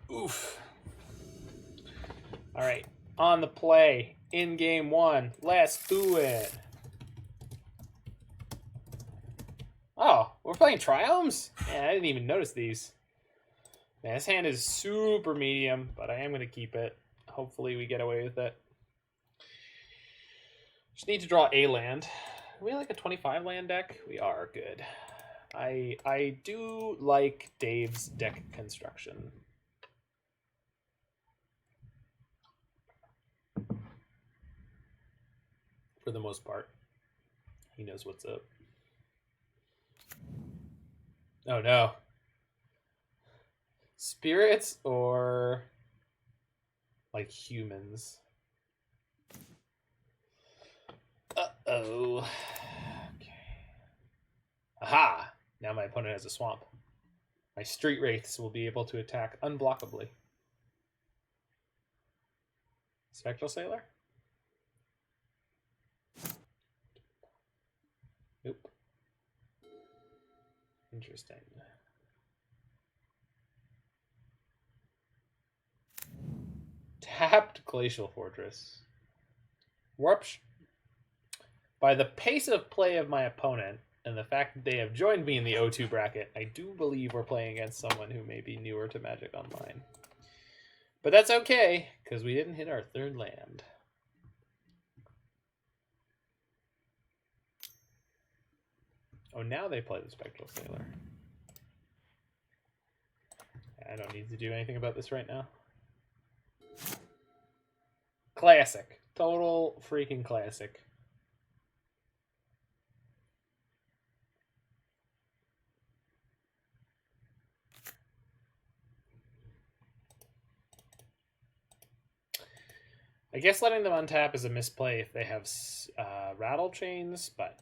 Oof. All right, on the play in game 1. Let's do it. Oh, we're playing Triomes? Man, I didn't even notice these. Man, this hand is super medium, but I am going to keep it. Hopefully we get away with it. Just need to draw a land. Are we like a 25 land deck? We are. Good. I do like Dave's deck construction. For the most part. He knows what's up. Oh no. Spirits or like humans? Uh-oh. Okay. Aha! Now my opponent has a swamp. My street wraiths will be able to attack unblockably. Spectral Sailor? Nope. Interesting. Tapped Glacial Fortress. Warpsh. By the pace of play of my opponent and the fact that they have joined me in the O2 bracket, I do believe we're playing against someone who may be newer to Magic Online. But that's okay, because we didn't hit our third land. Oh, now they play the Spectral Sailor. I don't need to do anything about this right now. Classic. Total freaking classic. I guess letting them untap is a misplay if they have rattle chains, but...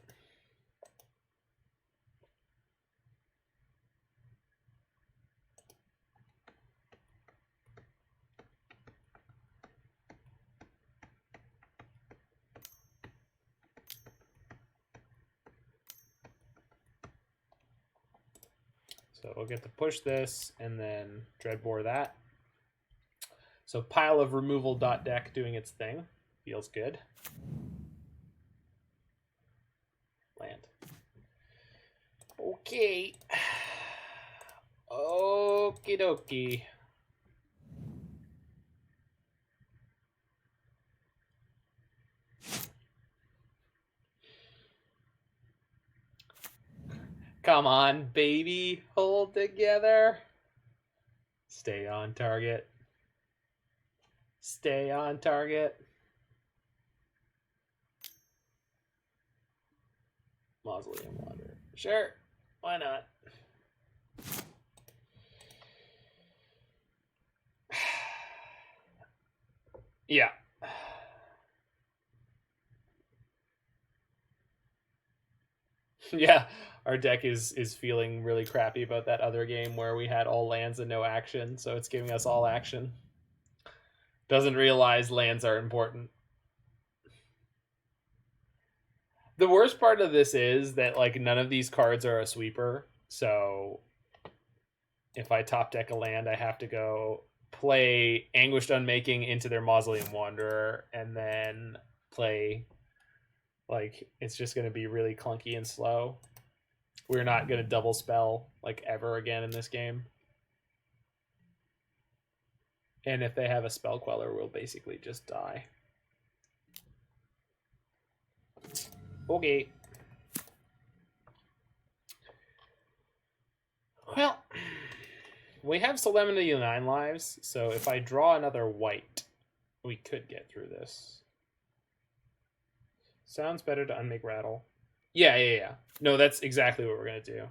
So we'll get to push this and then Dreadbore that. So pile of removal deck doing its thing. Feels good. Land. Okay. Okie dokie. Come on, baby. Hold together. Stay on target. Stay on target. Mausoleum Wanderer. Sure. Why not? Yeah. Yeah, our deck is feeling really crappy about that other game where we had all lands and no action, so it's giving us all action. Doesn't realize lands are important. The worst part of this is that like none of these cards are a sweeper, so if I top deck a land, I have to go play Anguished Unmaking into their Mausoleum Wanderer and then play, like, it's just going to be really clunky and slow. We're not going to double spell like ever again in this game. And if they have a spell queller, we'll basically just die. Okay. Well, we have Solemnity 9 lives, so if I draw another white, we could get through this. Sounds better to unmake rattle. Yeah. No, that's exactly what we're going to do.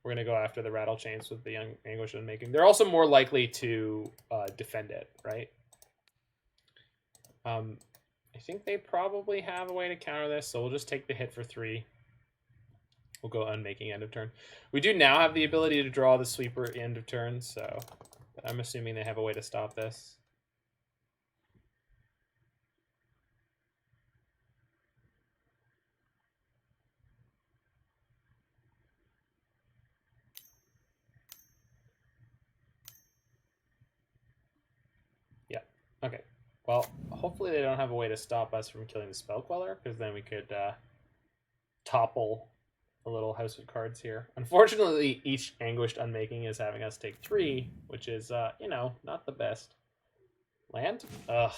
We're going to go after the rattle chains with the Anguished Unmaking. They're also more likely to defend it, right? I think they probably have a way to counter this, so we'll just take the hit for 3. We'll go Unmaking end of turn. We do now have the ability to draw the sweeper end of turn, so I'm assuming they have a way to stop this. Yeah, okay. Well, hopefully they don't have a way to stop us from killing the Spell Queller, because then we could topple the little house of cards here. Unfortunately, each Anguished Unmaking is having us take 3, which is, you know, not the best. Land? Ugh.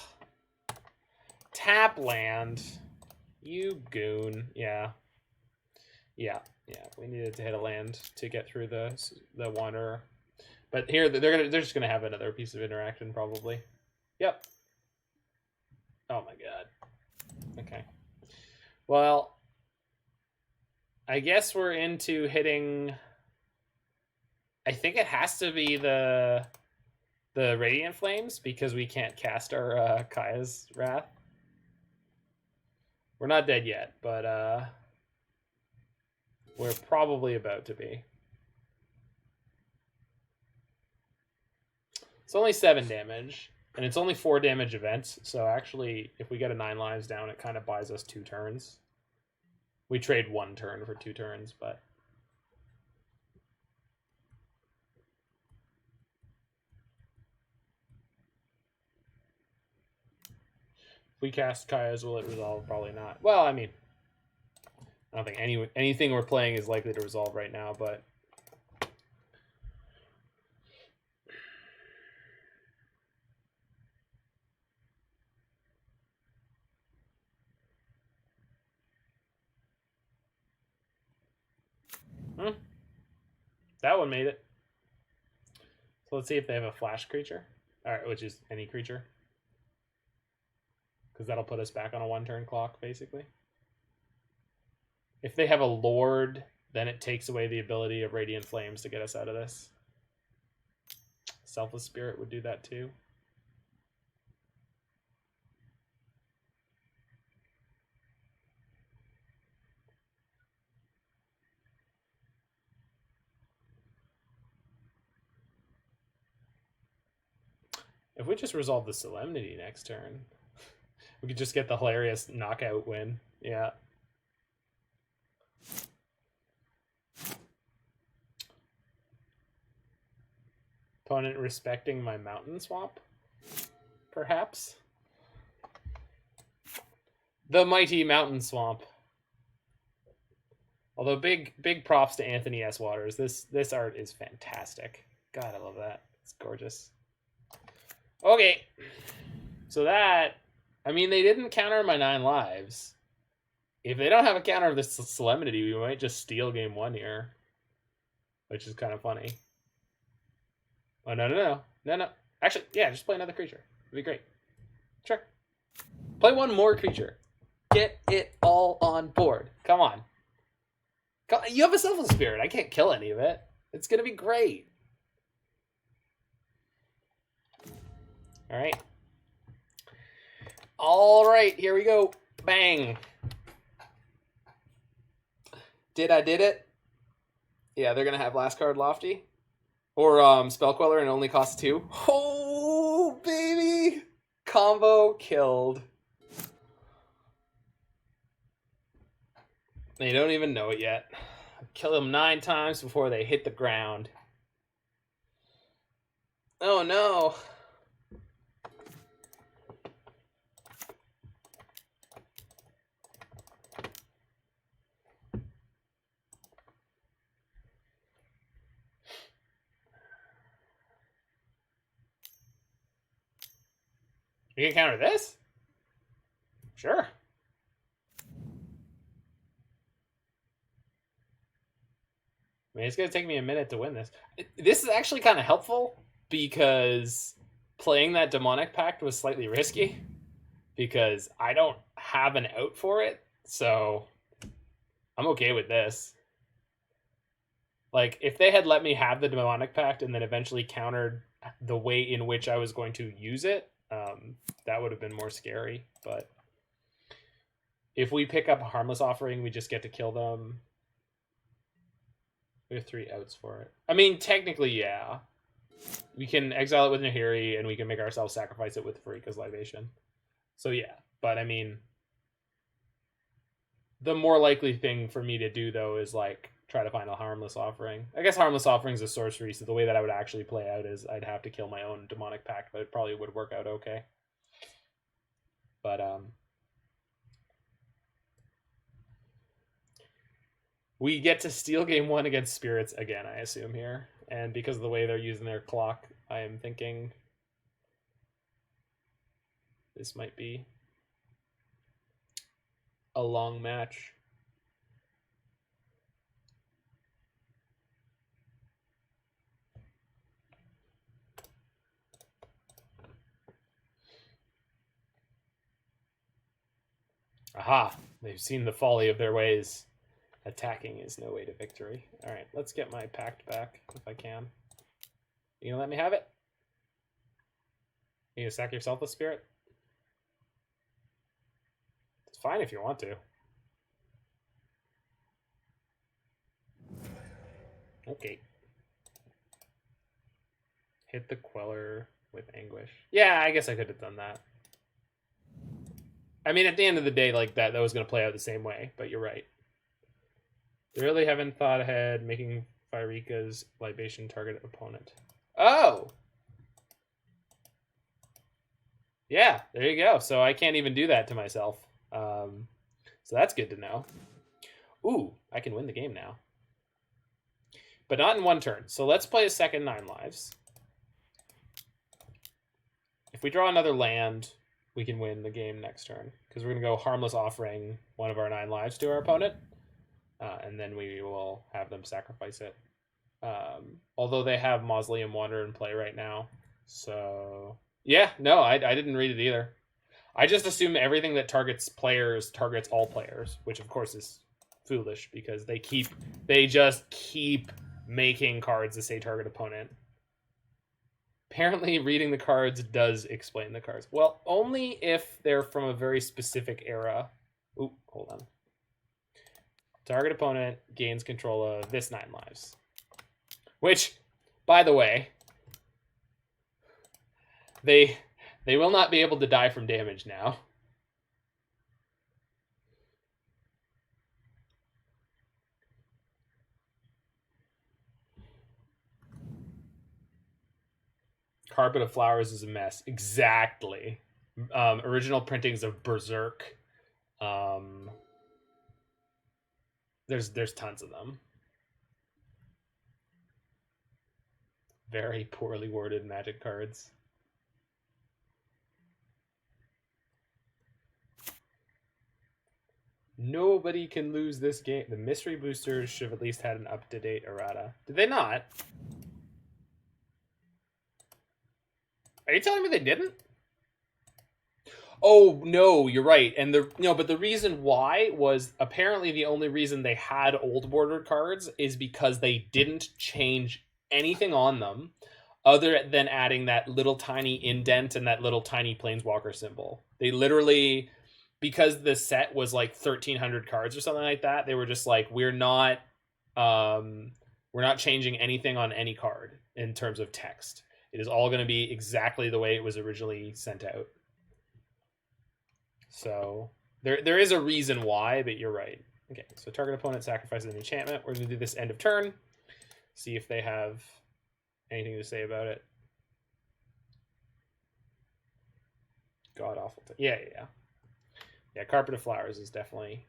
Tap land. You goon. Yeah. We needed to hit a land to get through the Wanderer. But here, they're just gonna have another piece of interaction, probably. Yep. Oh my god. Okay. Well, I guess we're into hitting... I think it has to be the Radiant Flames, because we can't cast our Kaya's Wrath. We're not dead yet, but we're probably about to be. It's only 7 damage, and it's only 4 damage events, so actually, if we get a 9 lives down, it kind of buys us 2 turns. We trade 1 turn for 2 turns, but... If we cast Kaya's, will it resolve? Probably not. Well, I mean, I don't think anything we're playing is likely to resolve right now, but... That one made it. So let's see if they have a flash creature. Alright, which is any creature. Because that'll put us back on a 1-turn clock, basically. If they have a Lord, then it takes away the ability of Radiant Flames to get us out of this. Selfless Spirit would do that too. If we just resolve the Solemnity next turn, we could just get the hilarious knockout win. Yeah. Opponent respecting my mountain swamp? Perhaps? The mighty mountain swamp. Although big props to Anthony S. Waters. This art is fantastic. God, I love that. It's gorgeous. Okay. So that, I mean, they didn't counter my 9 lives. If they don't have a counter of this Solemnity, we might just steal game 1 here. Which is kind of funny. Oh, no. Actually, yeah, just play another creature. It'd be great. Sure. Play one more creature. Get it all on board. Come on. You have a Selfless Spirit. I can't kill any of it. It's going to be great. All right. All right, here we go. Bang. Did it? Yeah, they're going to have last card Lofty. Or Spell Queller and only costs 2. Oh, baby. Combo killed. They don't even know it yet. Kill them 9 times before they hit the ground. Oh no. You can counter this? Sure. I mean, it's going to take me a minute to win this. This is actually kind of helpful because playing that Demonic Pact was slightly risky because I don't have an out for it, so I'm okay with this. Like, if they had let me have the Demonic Pact and then eventually countered the way in which I was going to use it, that would have been more scary. But if we pick up a Harmless Offering, we just get to kill them. We have 3 outs for it. I mean, technically, yeah. We can exile it with Nahiri, and we can make ourselves sacrifice it with Pharika's Libation. So, yeah. But, I mean, the more likely thing for me to do, though, is, like, try to find a Harmless Offering. I guess Harmless Offering is a sorcery, so the way that I would actually play out is I'd have to kill my own Demonic Pact, but it probably would work out okay. But, we get to steal game 1 against Spirits again, I assume, here. And because of the way they're using their clock, I am thinking this might be a long match. Aha! They've seen the folly of their ways. Attacking is no way to victory. Alright, let's get my pact back, if I can. You gonna let me have it? You gonna sack yourself a spirit? It's fine if you want to. Okay. Hit the Queller with Anguish. Yeah, I guess I could have done that. I mean, at the end of the day, like that was going to play out the same way, but you're right. They really haven't thought ahead, making Pharika's Libation target opponent. Oh! Yeah, there you go. So I can't even do that to myself. So that's good to know. Ooh, I can win the game now. But not in one turn. So let's play a second 9 lives. If we draw another land, we can win the game next turn. Because we're going to go Harmless Offering one of our 9 lives to our opponent. And then we will have them sacrifice it. Although they have Mausoleum Wanderer in play right now. So, yeah, no, I didn't read it either. I just assume everything that targets players targets all players, which of course is foolish because they just keep making cards that say target opponent. Apparently, reading the cards does explain the cards. Well, only if they're from a very specific era. Ooh, hold on. Target opponent gains control of this 9 lives. Which, by the way, they will not be able to die from damage now. Carpet of Flowers is a mess. Exactly. Original printings of Berserk. There's tons of them. Very poorly worded Magic cards. Nobody can lose this game. The mystery boosters should have at least had an up-to-date errata. Did they not? Are you telling me they didn't? Oh no, you're right. And but the reason why was apparently the only reason they had old bordered cards is because they didn't change anything on them other than adding that little tiny indent and that little tiny planeswalker symbol. They literally, because the set was like 1,300 cards or something like that, they were just like, we're not changing anything on any card in terms of text. It is all going to be exactly the way it was originally sent out. So there is a reason why, but you're right. Okay, so target opponent sacrifices an enchantment. We're going to do this end of turn. See if they have anything to say about it. God awful. Yeah. Carpet of Flowers is definitely.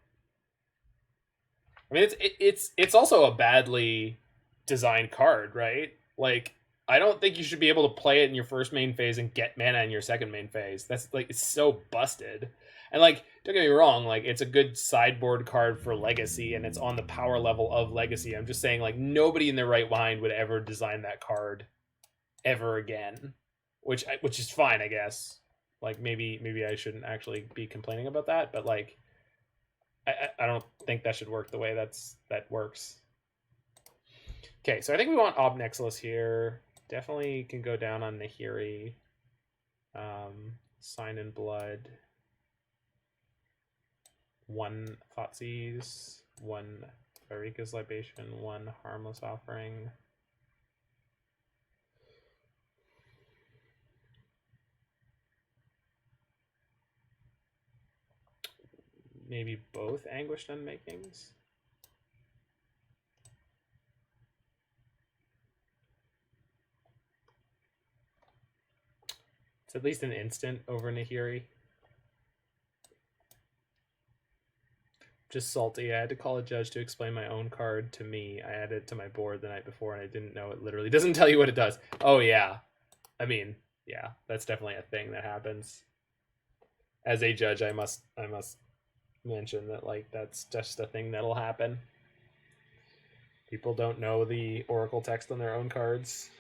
I mean, it's also a badly designed card, right? Like, I don't think you should be able to play it in your first main phase and get mana in your second main phase. That's like, it's so busted. And like, don't get me wrong, like, it's a good sideboard card for Legacy and it's on the power level of Legacy. I'm just saying, like, nobody in their right mind would ever design that card ever again, which is fine, I guess. Like, maybe I shouldn't actually be complaining about that, but like, I don't think that should work the way that works. Okay, so I think we want Ob Nixilis here. Definitely can go down on Nahiri. Sign in Blood. 1 Thoughtseize. 1 Pharika's Libation. 1 Harmless Offering. Maybe both Anguished Unmakings. It's at least an instant over Nahiri. Just salty. I had to call a judge to explain my own card to me. I added it to my board the night before and I didn't know it literally doesn't tell you what it does. Oh yeah. I mean, yeah, that's definitely a thing that happens. As a judge, I must mention that, like, that's just a thing that'll happen. People don't know the Oracle text on their own cards.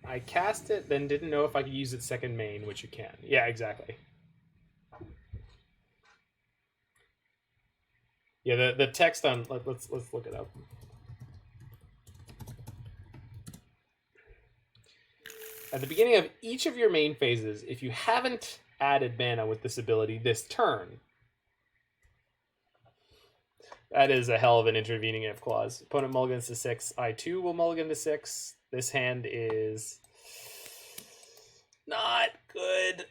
I cast it, then didn't know if I could use its second main, which you can. Yeah, exactly. Yeah, the text on let's look it up. At the beginning of each of your main phases, if you haven't added mana with this ability this turn, that is a hell of an intervening if clause. Opponent mulligans to 6. I too will mulligan to 6. This hand is not good.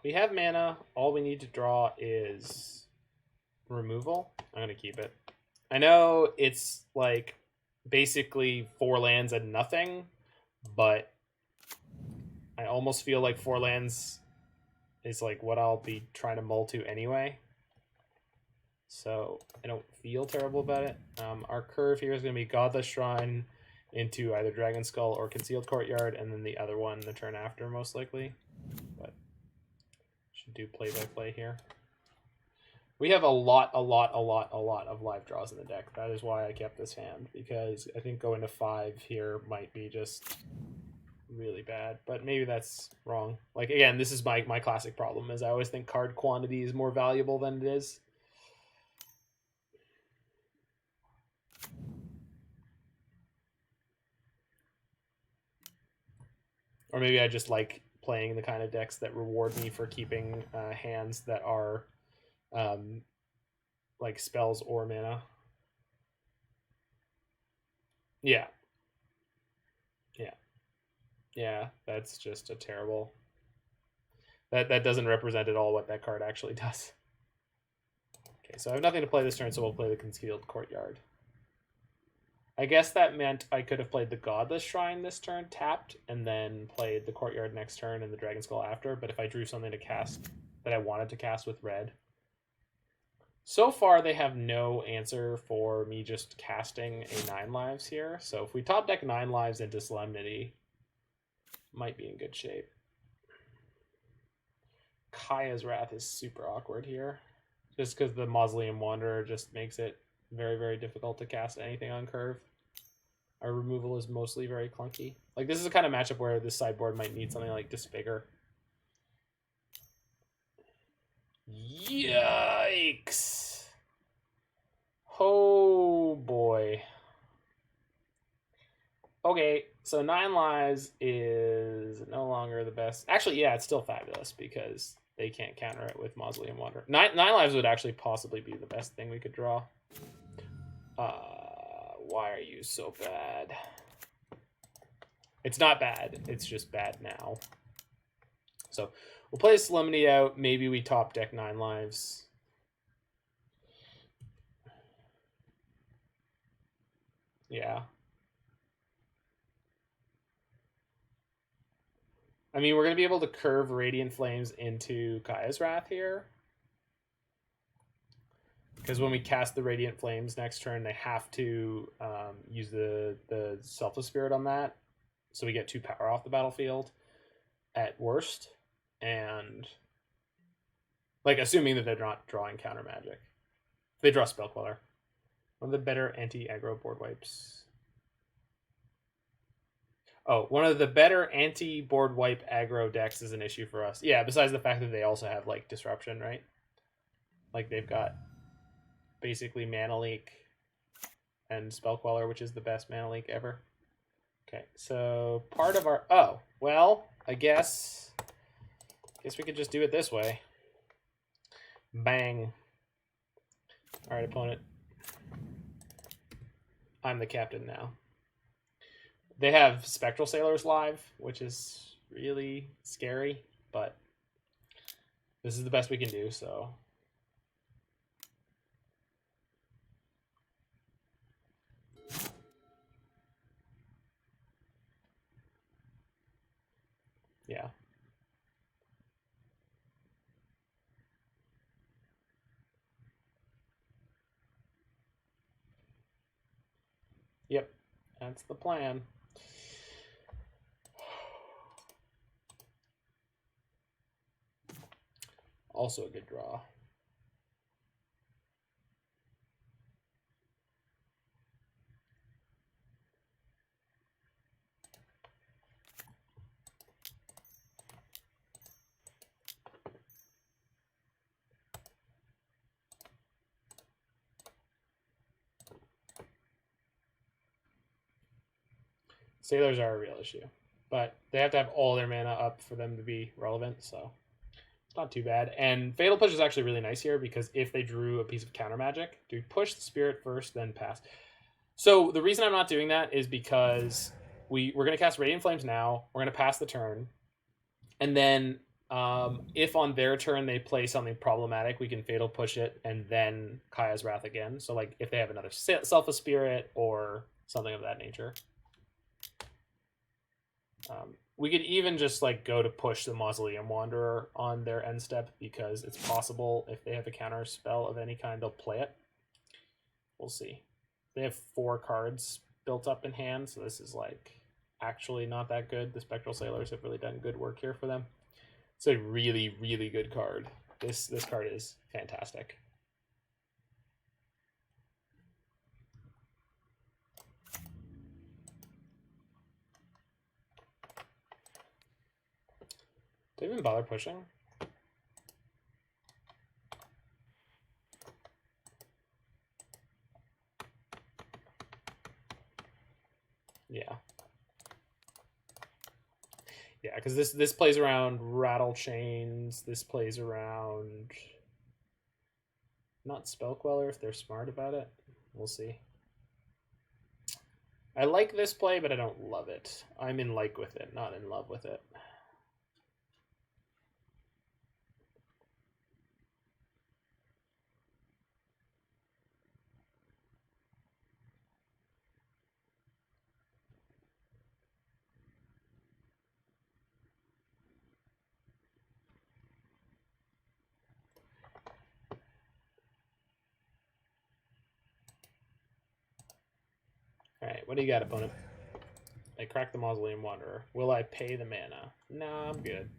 We have mana. All we need to draw is removal. I'm going to keep it. I know it's like basically 4 lands and nothing, but I almost feel like 4 lands is like what I'll be trying to mull to anyway. So I don't feel terrible about it. Our curve here is going to be Godless Shrine into either Dragonskull or Concealed Courtyard, and then the other one the turn after, most likely. But should do play-by-play here. We have a lot of live draws in the deck. That is why I kept this hand, because I think going to 5 here might be just really bad. But maybe that's wrong. Like, again, this is my classic problem, is I always think card quantity is more valuable than it is. Or maybe I just like playing the kind of decks that reward me for keeping hands that are like spells or mana. Yeah. Yeah, that's just a terrible... That doesn't represent at all what that card actually does. Okay, so I have nothing to play this turn, so we'll play the Concealed Courtyard. I guess that meant I could have played the Godless Shrine this turn, tapped, and then played the Courtyard next turn and the Dragonskull after, but if I drew something to cast that I wanted to cast with red... So far, they have no answer for me just casting a 9 lives here, so if we top deck 9 lives into Solemnity, might be in good shape. Kaya's Wrath is super awkward here, just because the Mausoleum Wanderer just makes it very, very difficult to cast anything on curve. Our removal is mostly very clunky. Like, this is the kind of matchup where this sideboard might need something like Disfigure. Yikes! Oh boy. Okay, so 9 lives is no longer the best. Actually, yeah, it's still fabulous because they can't counter it with Mausoleum Wanderer. 9 lives would actually possibly be the best thing we could draw. Why are you so bad? It's not bad. It's just bad now. So we'll play Solemnity out. Maybe we top deck 9 lives. Yeah. I mean, we're going to be able to curve Radiant Flames into Kaya's Wrath here. Because when we cast the Radiant Flames next turn, they have to use the Selfless Spirit on that. So we get 2 power off the battlefield at worst. And, like, assuming that they're not drawing counter magic. If they draw Spell Queller. One of the better anti-aggro board wipes. Oh, one of the better anti-board wipe aggro decks is an issue for us. Yeah, besides the fact that they also have, like, Disruption, right? Like, they've got basically Mana Leak and Spell Queller, which is the best Mana Leak ever. Okay, so part of our... Oh, well, I guess we could just do it this way. Bang. All right, opponent. I'm the captain now. They have Spectral Sailors live, which is really scary, but this is the best we can do, so... Yeah. Yep, that's the plan. Also a good draw. Sailors are a real issue, but they have to have all their mana up for them to be relevant, so it's not too bad. And Fatal Push is actually really nice here because if they drew a piece of counter magic, do push the spirit first, then pass. So the reason I'm not doing that is because we're going to cast Radiant Flames now, we're going to pass the turn, and then if on their turn they play something problematic, we can Fatal Push it and then Kaya's Wrath again. So like if they have another Selfless Spirit or something of that nature. We could even just like go to push the Mausoleum Wanderer on their end step because it's possible if they have a counter spell of any kind, they'll play it. We'll see. They have 4 cards built up in hand, so this is like actually not that good. The Spectral Sailors have really done good work here for them. It's a really, really good card. This card is fantastic. Do they even bother pushing? Yeah. Yeah, because this plays around Rattle Chains. This plays around not Spell Queller if they're smart about it. We'll see. I like this play, but I don't love it. I'm in like with it, not in love with it. Alright, what do you got, opponent? I cracked the Mausoleum Wanderer. Will I pay the mana? Nah, I'm good.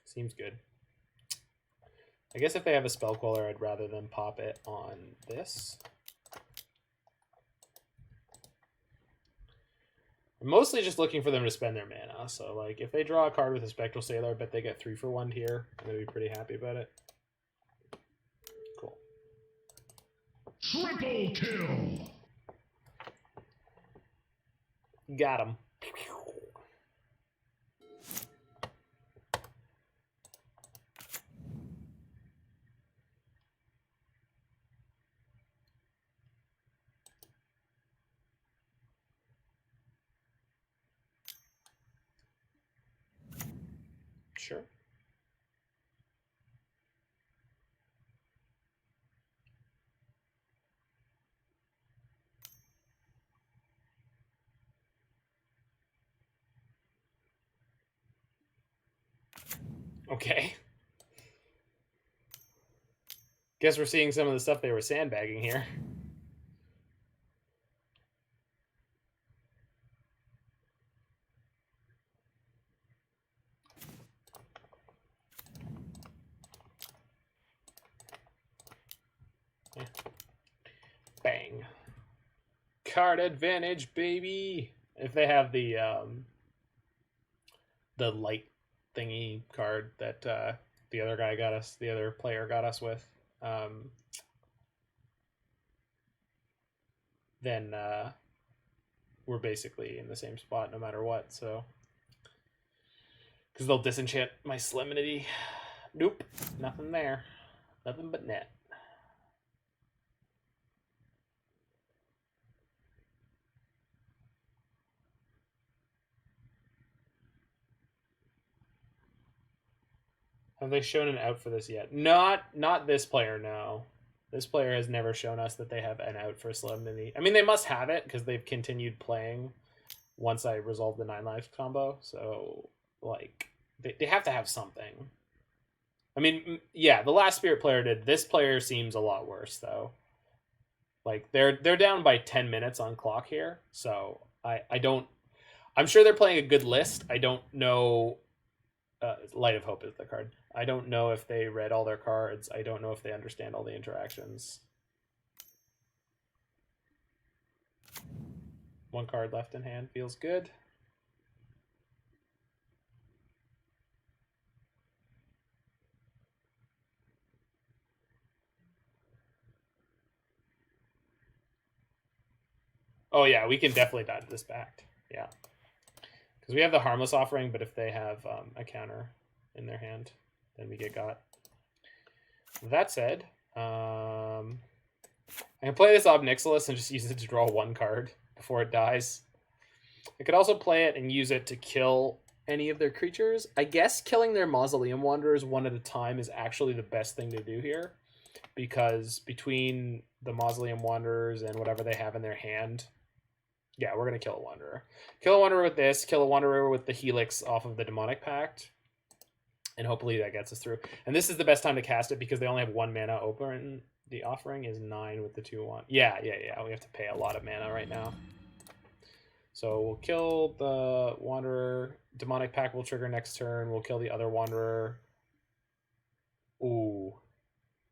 Seems good. I guess if they have a Spell Queller, I'd rather them pop it on this. I'm mostly just looking for them to spend their mana. So, like, if they draw a card with a Spectral Sailor, I bet they get 3 for 1 here. I'm going to be pretty happy about it. Cool. Triple kill! Got him. Sure. Okay. Guess we're seeing some of the stuff they were sandbagging here. Yeah. Bang. Card advantage, baby. If they have the light thingy card that the other guy got us, the other player got us with, then we're basically in the same spot no matter what. So, because they'll disenchant my Solemnity. Nope, nothing there. Nothing but net. Have they shown an out for this yet? Not this player, no. This player has never shown us that they have an out for Solemnity. I mean, they must have it because they've continued playing once I resolve the 9 lives combo. So, like, they have to have something. I mean, yeah, the last Spirit player did. This player seems a lot worse, though. Like, they're down by 10 minutes on clock here. So, I don't. I'm sure they're playing a good list. I don't know. Light of Hope is the card. I don't know if they read all their cards. I don't know if they understand all the interactions. One card left in hand feels good. Oh yeah, we can definitely dodge this pact. Yeah. Because we have the Harmless Offering, but if they have a counter in their hand, then we get got. That said, I can play this Ob Nixilis and just use it to draw one card before it dies. I could also play it and use it to kill any of their creatures. I guess killing their Mausoleum Wanderers one at a time is actually the best thing to do here, because between the Mausoleum Wanderers and whatever they have in their hand, yeah, we're going to kill a Wanderer. Kill a Wanderer with this, kill a Wanderer with the Helix off of the Demonic Pact, and hopefully that gets us through. And this is the best time to cast it because they only have 1 mana open. The offering is 9 with the 2/1. Yeah. We have to pay a lot of mana right now. So we'll kill the Wanderer. Demonic Pact will trigger next turn. We'll kill the other Wanderer. Ooh.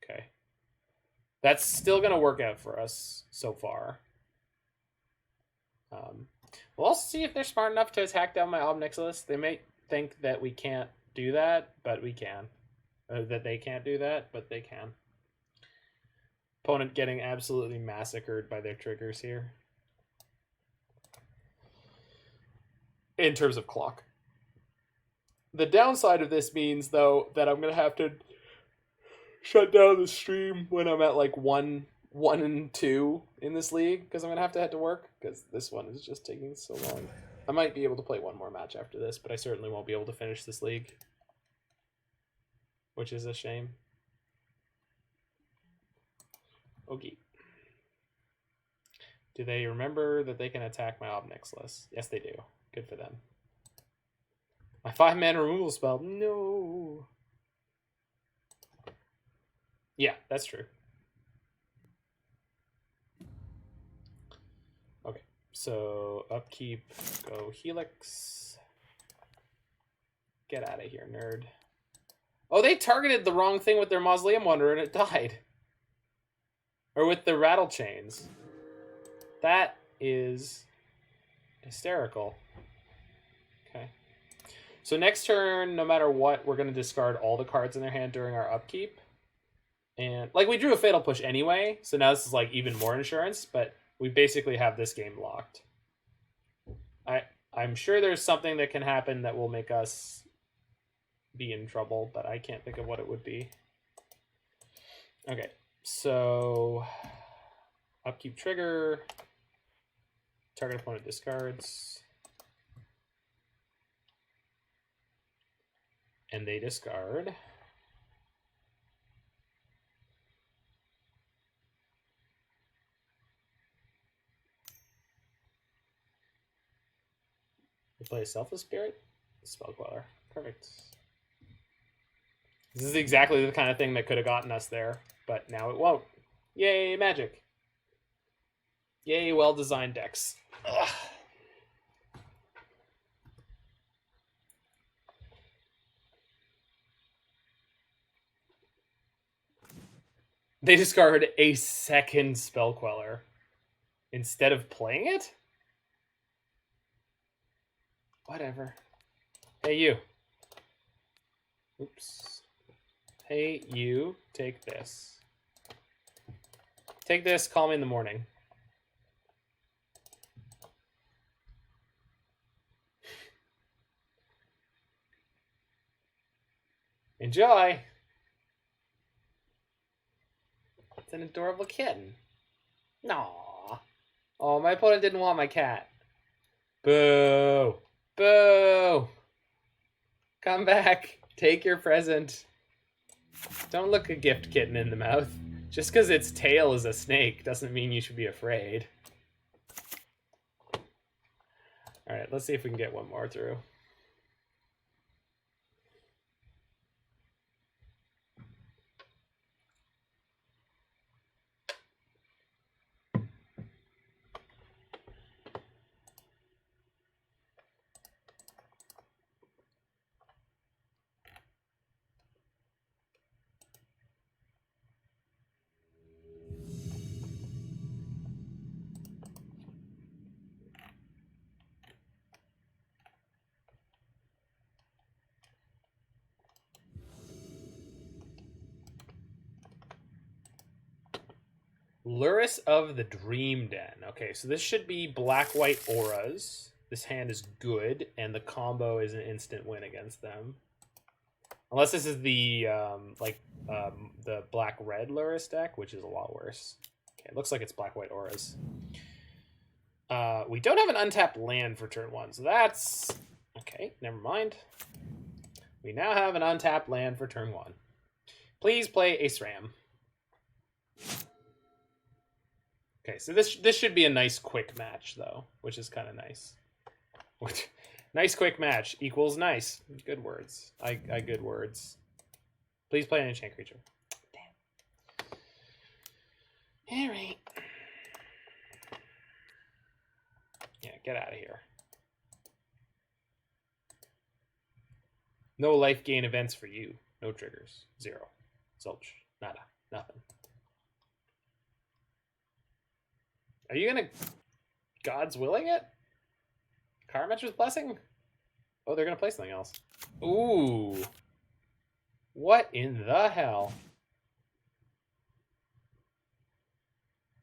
Okay. That's still going to work out for us so far. We'll also see if they're smart enough to attack down my Ob Nixilis. They may think that we can't do that, but we can. That they can't do that, but they can. Opponent getting absolutely massacred by their triggers here. In terms of clock. The downside of this means, though, that I'm going to have to shut down the stream when I'm at like 1 and 2 in this league, because I'm going to have to head to work, because this one is just taking so long. I might be able to play one more match after this, but I certainly won't be able to finish this league, which is a shame. Okay. Do they remember that they can attack my Ob Nixilis? Yes, they do. Good for them. My 5-mana removal spell. No. Yeah, that's true. Okay, so upkeep, go Helix. Get out of here, nerd. Oh, they targeted the wrong thing with their Mausoleum Wanderer and it died. Or with the Rattle Chains. That is hysterical. Okay. So next turn, no matter what, we're going to discard all the cards in their hand during our upkeep. And, like, we drew a Fatal Push anyway, so now this is, like, even more insurance, but we basically have this game locked. I'm sure there's something that can happen that will make us be in trouble, but I can't think of what it would be. Okay, so upkeep trigger. Target opponent discards. And they discard. We play a Selfless Spirit? Spell Queller. Perfect. This is exactly the kind of thing that could have gotten us there, but now it won't. Yay, Magic. Yay, well-designed decks. Ugh. They discard a second Spell Queller instead of playing it? Whatever. Hey, you. Oops. Hey, you. Take this. Take this. Call me in the morning. Enjoy. It's an adorable kitten. Aww. Oh, my opponent didn't want my cat. Boo. Boo. Come back. Take your present. Don't look a gift kitten in the mouth. Just because its tail is a snake doesn't mean you should be afraid. Alright, let's see if we can get one more through. Lurrus of the Dream Den. Okay, so this should be black-white auras. This hand is good, and the combo is an instant win against them. Unless this is the the black-red Lurrus deck, which is a lot worse. Okay, it looks like it's black-white auras. We don't have an untapped land for turn 1, so that's... Okay, never mind. We now have an untapped land for turn 1. Please play a SRAM. Okay, so this should be a nice quick match, though, which is kind of nice. Nice quick match equals nice. Good words. I good words. Please play an enchant creature. Damn. All right. Yeah, get out of here. No life gain events for you. No triggers. 0. Zilch. Nada. Nothing. Are you gonna God's willing it? Karametra's Blessing? Oh, they're gonna play something else. Ooh. What in the hell?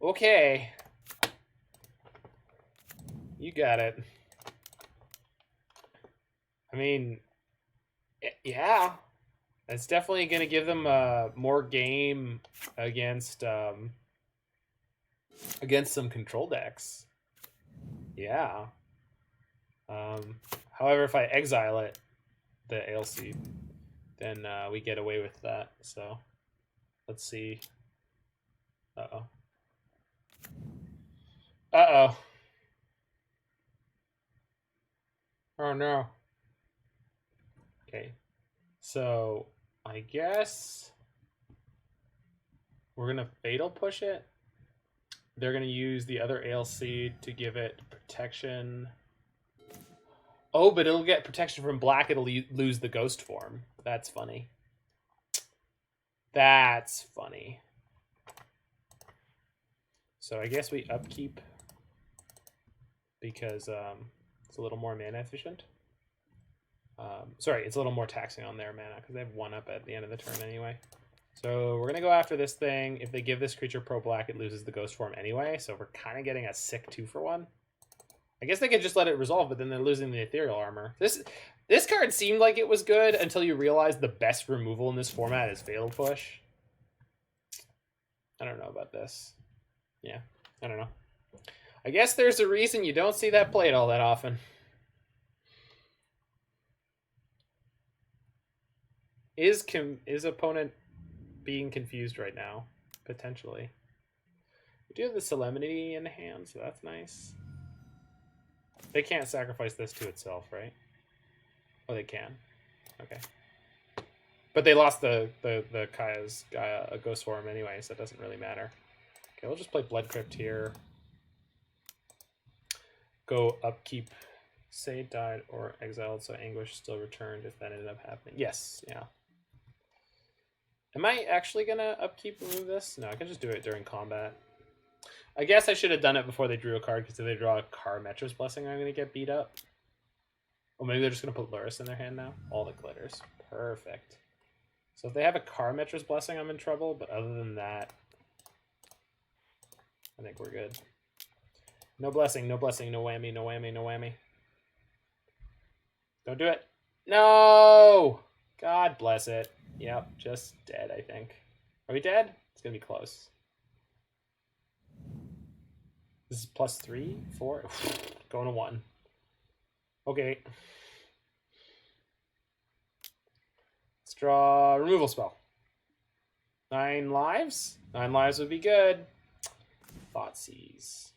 Okay. You got it. I mean, yeah. It's definitely gonna give them more game against some control decks. Yeah. However, if I exile it, the ALC, then we get away with that. So let's see. Uh-oh. Uh-oh. Oh, no. Okay. So I guess we're going to Fatal Push it. They're going to use the other ALC to give it protection. Oh, but it'll get protection from black. It'll lose the ghost form. That's funny. That's funny. So I guess we upkeep because it's a little more mana efficient. Sorry, it's a little more taxing on their mana because they have 1 up at the end of the turn anyway. So we're going to go after this thing. If they give this creature pro-black, it loses the ghost form anyway. So we're kind of getting a sick 2-for-1. I guess they could just let it resolve, but then they're losing the ethereal armor. This card seemed like it was good until you realize the best removal in this format is Fatal Push. I don't know about this. Yeah, I don't know. I guess there's a reason you don't see that played all that often. Is opponent being confused right now? Potentially. We do have the Solemnity in hand, so that's nice. They can't sacrifice this to itself, right? Oh, they can. Okay. But they lost the Kaya's ghost form anyway, so it doesn't really matter. Okay, we'll just play Blood Crypt here. Go upkeep. Say died or exiled, so Anguish still returned if that ended up happening. Yes, yeah. Am I actually gonna upkeep remove this? No, I can just do it during combat. I guess I should have done it before they drew a card, because if they draw a Karametra's Blessing, I'm gonna get beat up. Or maybe they're just gonna put Lurrus in their hand now. All the glitters. Perfect. So if they have a Karametra's Blessing, I'm in trouble, but other than that, I think we're good. No blessing, no blessing, no whammy, no whammy, no whammy. Don't do it. No! God bless it. Yep, just dead, I think. Are we dead? It's gonna be close. This is +3, 4. Going to 1. Okay. Let's draw a removal spell. 9 lives? 9 lives would be good. Thoughtseize.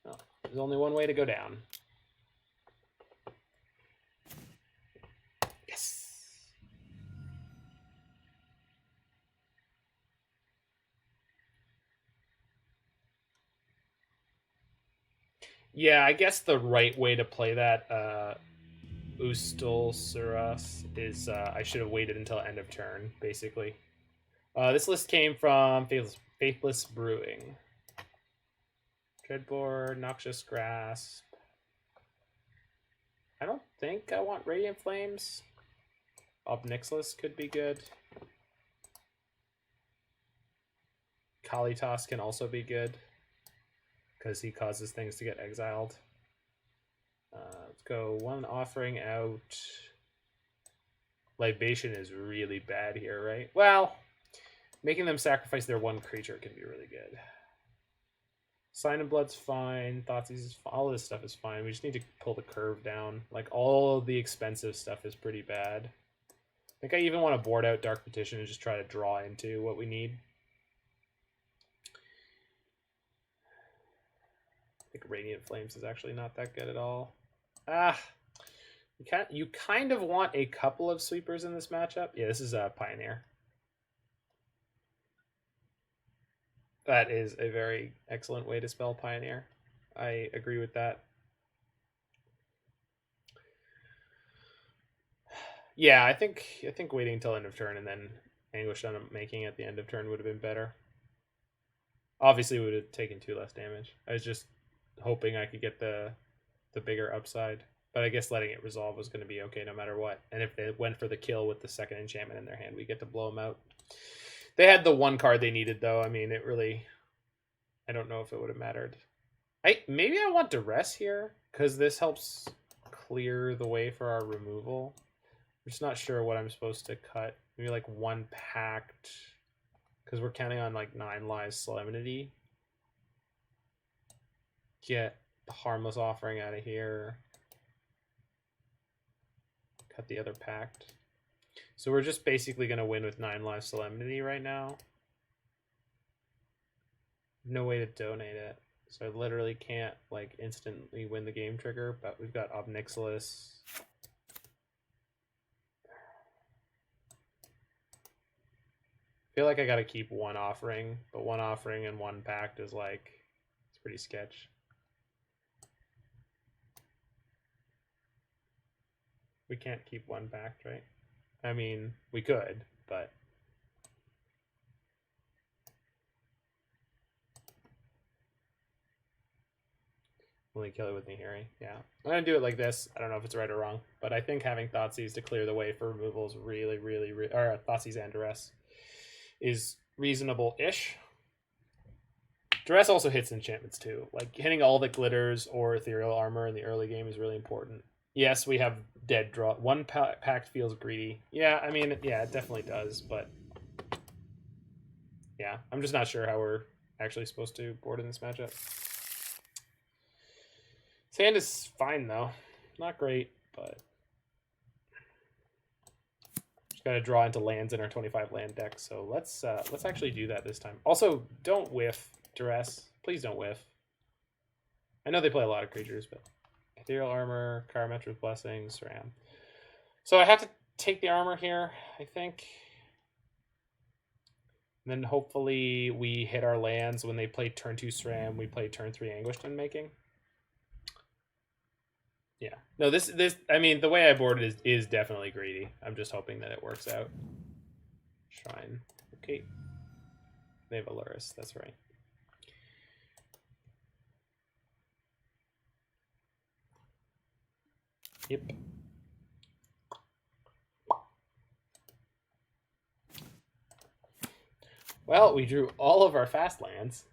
Oh, there's only one way to go down. Yes. Yeah, I guess the right way to play that Ustul-Suras is I should have waited until end of turn, basically. This list came from Faithless Brewing. Dreadbore, Noxious Grasp. I don't think I want Radiant Flames. Ob Nixilis could be good. Kalitas can also be good because he causes things to get exiled. Let's go one offering out. Libation is really bad here, right? Well, making them sacrifice their one creature can be really good. Sign of Blood's fine. Thoughtseize is fine. All this stuff is fine. We just need to pull the curve down. Like, all of the expensive stuff is pretty bad. I think I even want to board out Dark Petition and just try to draw into what we need. I think Radiant Flames is actually not that good at all. You kind of want a couple of sweepers in this matchup. Yeah, this is a Pioneer. That is a very excellent way to spell Pioneer. I agree with that. Yeah, I think waiting until end of turn and then Anguished Unmaking at the end of turn would have been better. Obviously, we would have taken 2 less damage. I was just hoping I could get the bigger upside. But I guess letting it resolve was going to be okay no matter what. And if they went for the kill with the second enchantment in their hand, we get to blow them out. They had the one card they needed, though. I mean, it really... I don't know if it would have mattered. Maybe I want Duress here, because this helps clear the way for our removal. I'm just not sure what I'm supposed to cut. Maybe like 1 Pact, because we're counting on like 9 lives Solemnity. Get the Harmless Offering out of here. Cut the other Pact. So we're just basically going to win with 9 lives Solemnity right now. No way to donate it. So I literally can't like instantly win the game trigger, but we've got Ob Nixilis. I feel like I got to keep 1 offering, but 1 offering and 1 pact is like, it's pretty sketch. We can't keep 1 pact, right? I mean, we could, but... Only kill it with Nahiri. Yeah. I'm going to do it like this. I don't know if it's right or wrong, but I think having Thoughtseize to clear the way for removal is really, or Thoughtseize and Duress is reasonable-ish. Duress also hits enchantments too. Like, hitting all that glitters or ethereal armor in the early game is really important. Yes, we have dead draw. 1 pact feels greedy. Yeah, I mean, yeah, it definitely does, but... Yeah, I'm just not sure how we're actually supposed to board in this matchup. His hand is fine, though. Not great, but... Just gotta draw into lands in our 25 land deck, so let's actually do that this time. Also, don't whiff, Duress. Please don't whiff. I know they play a lot of creatures, but... Ethereal Armor, Karametra's Blessing, SRAM. So I have to take the armor here, I think. And then hopefully we hit our lands when they play turn 2 SRAM, we play turn 3 Anguished Unmaking. Yeah. No, this I mean, the way I board it is definitely greedy. I'm just hoping that it works out. Shrine. Okay. They have Aluris, that's right. Yep. Well, we drew all of our fast lands.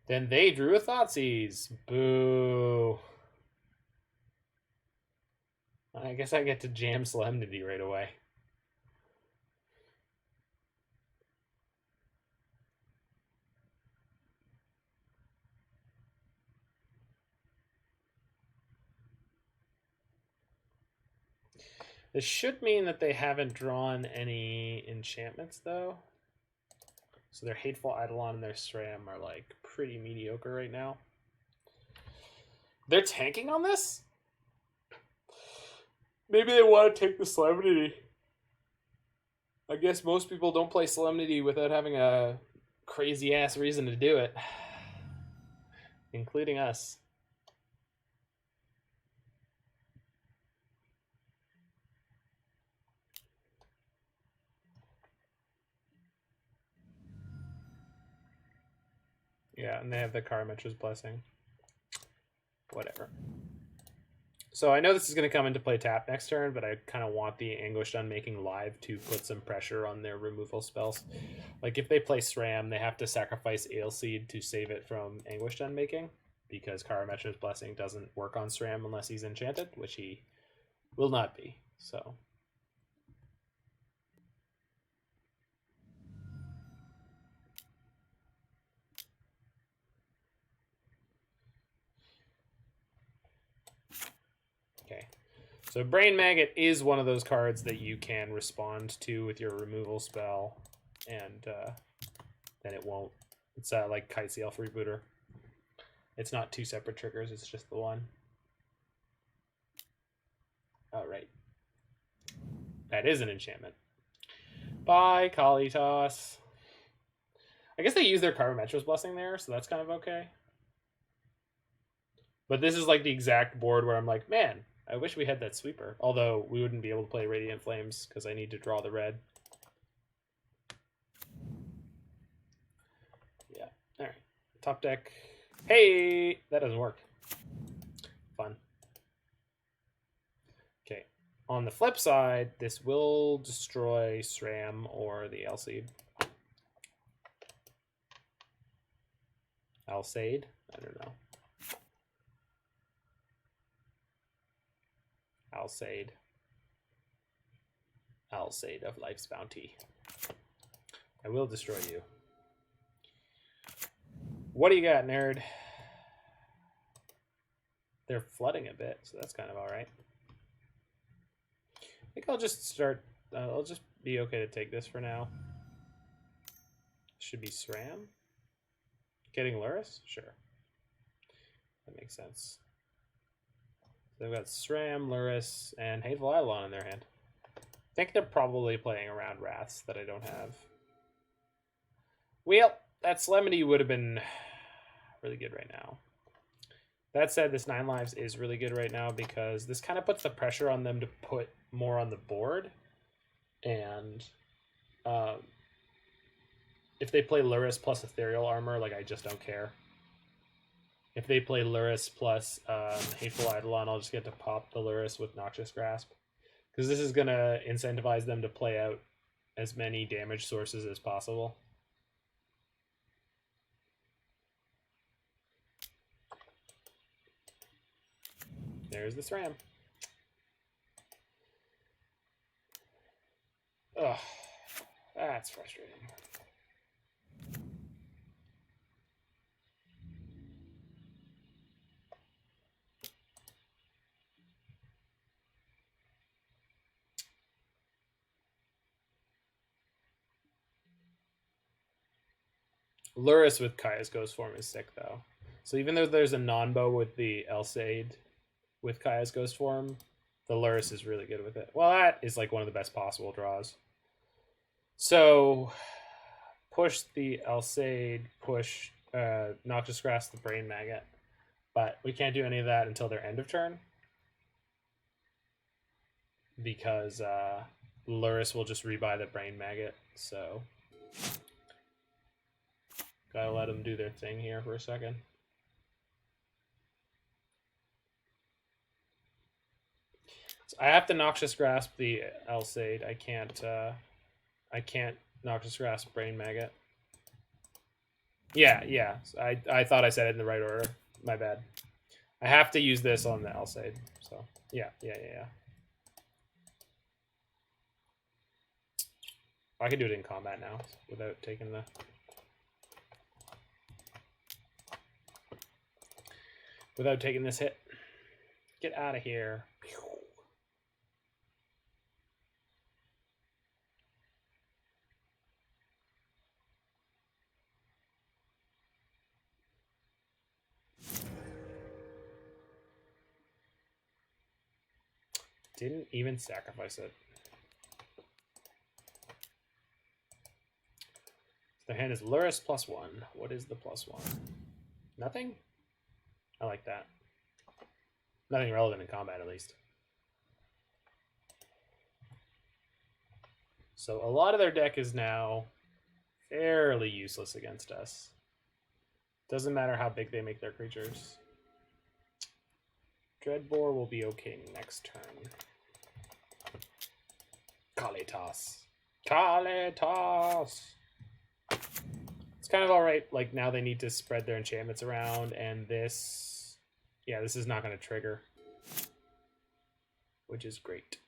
Then they drew a Thoughtseize. Boo. I guess I get to jam Solemnity right away. This should mean that they haven't drawn any enchantments, though. So their Hateful Eidolon and their SRAM are, like, pretty mediocre right now. They're tanking on this? Maybe they want to take the Solemnity. I guess most people don't play Solemnity without having a crazy-ass reason to do it. Including us. Yeah, and they have the Karametra's Blessing. Whatever. So I know this is going to come into play tap next turn, but I kind of want the Anguished Unmaking live to put some pressure on their removal spells. Like if they play SRAM, they have to sacrifice Ailseed to save it from Anguished Unmaking, because Karametra's Blessing doesn't work on SRAM unless he's enchanted, which he will not be. So okay. So Brain Maggot is one of those cards that you can respond to with your removal spell, and then it won't. It's like Kite's the Elf Rebooter. It's not two separate triggers, it's just the one. Oh, right. That is an enchantment. Bye, Kalitas. I guess they use their Karametra's Blessing there, so that's kind of okay. But this is like the exact board where I'm like, man, I wish we had that sweeper. Although we wouldn't be able to play Radiant Flames because I need to draw the red. Yeah. All right. Top deck. Hey, that doesn't work. Fun. Okay. On the flip side, this will destroy SRAM or the Ailseed. Alseid? I don't know. Alseid. Alseid of Life's Bounty. I will destroy you. What do you got, nerd? They're flooding a bit, so that's kind of alright. I think I'll just start... I'll just be okay to take this for now. Should be SRAM. Getting Luris? Sure. That makes sense. They've got SRAM, Luris, and Hateful Eidolon in their hand. I think they're probably playing around Wraths that I don't have. Well, that Solemnity would have been really good right now. That said, this 9 lives is really good right now because this kind of puts the pressure on them to put more on the board. And if they play Luris plus Ethereal Armor, like, I just don't care. If they play Luris plus Hateful Eidolon, I'll just get to pop the Luris with Noxious Grasp. Because this is going to incentivize them to play out as many damage sources as possible. There's the SRAM. Ugh, that's frustrating. Luris with Kaya's Ghost Form is sick, though. So even though there's a non-bow with the Alseid with Kaya's Ghost Form, the Luris is really good with it. Well, that is like one of the best possible draws. So push the Alseid, push Noxious Grasp the Brain Maggot. But we can't do any of that until their end of turn. Because Luris will just rebuy the Brain Maggot, so... Gotta let them do their thing here for a second. So I have to Noxious Grasp the Alseid. I can't Noxious Grasp Brain Maggot. Yeah. I thought I said it in the right order. My bad. I have to use this on the Alseid. So yeah. I can do it in combat now without taking the... Without taking this hit. Get out of here. Didn't even sacrifice it. Their hand is Luris +1. What is the +1? Nothing? I like that. Nothing relevant in combat, at least. So a lot of their deck is now fairly useless against us. Doesn't matter how big they make their creatures. Dreadbore will be okay next turn. Kalitas. Kalitas! It's kind of alright, like, now they need to spread their enchantments around, and this... Yeah, this is not going to trigger. Which is great.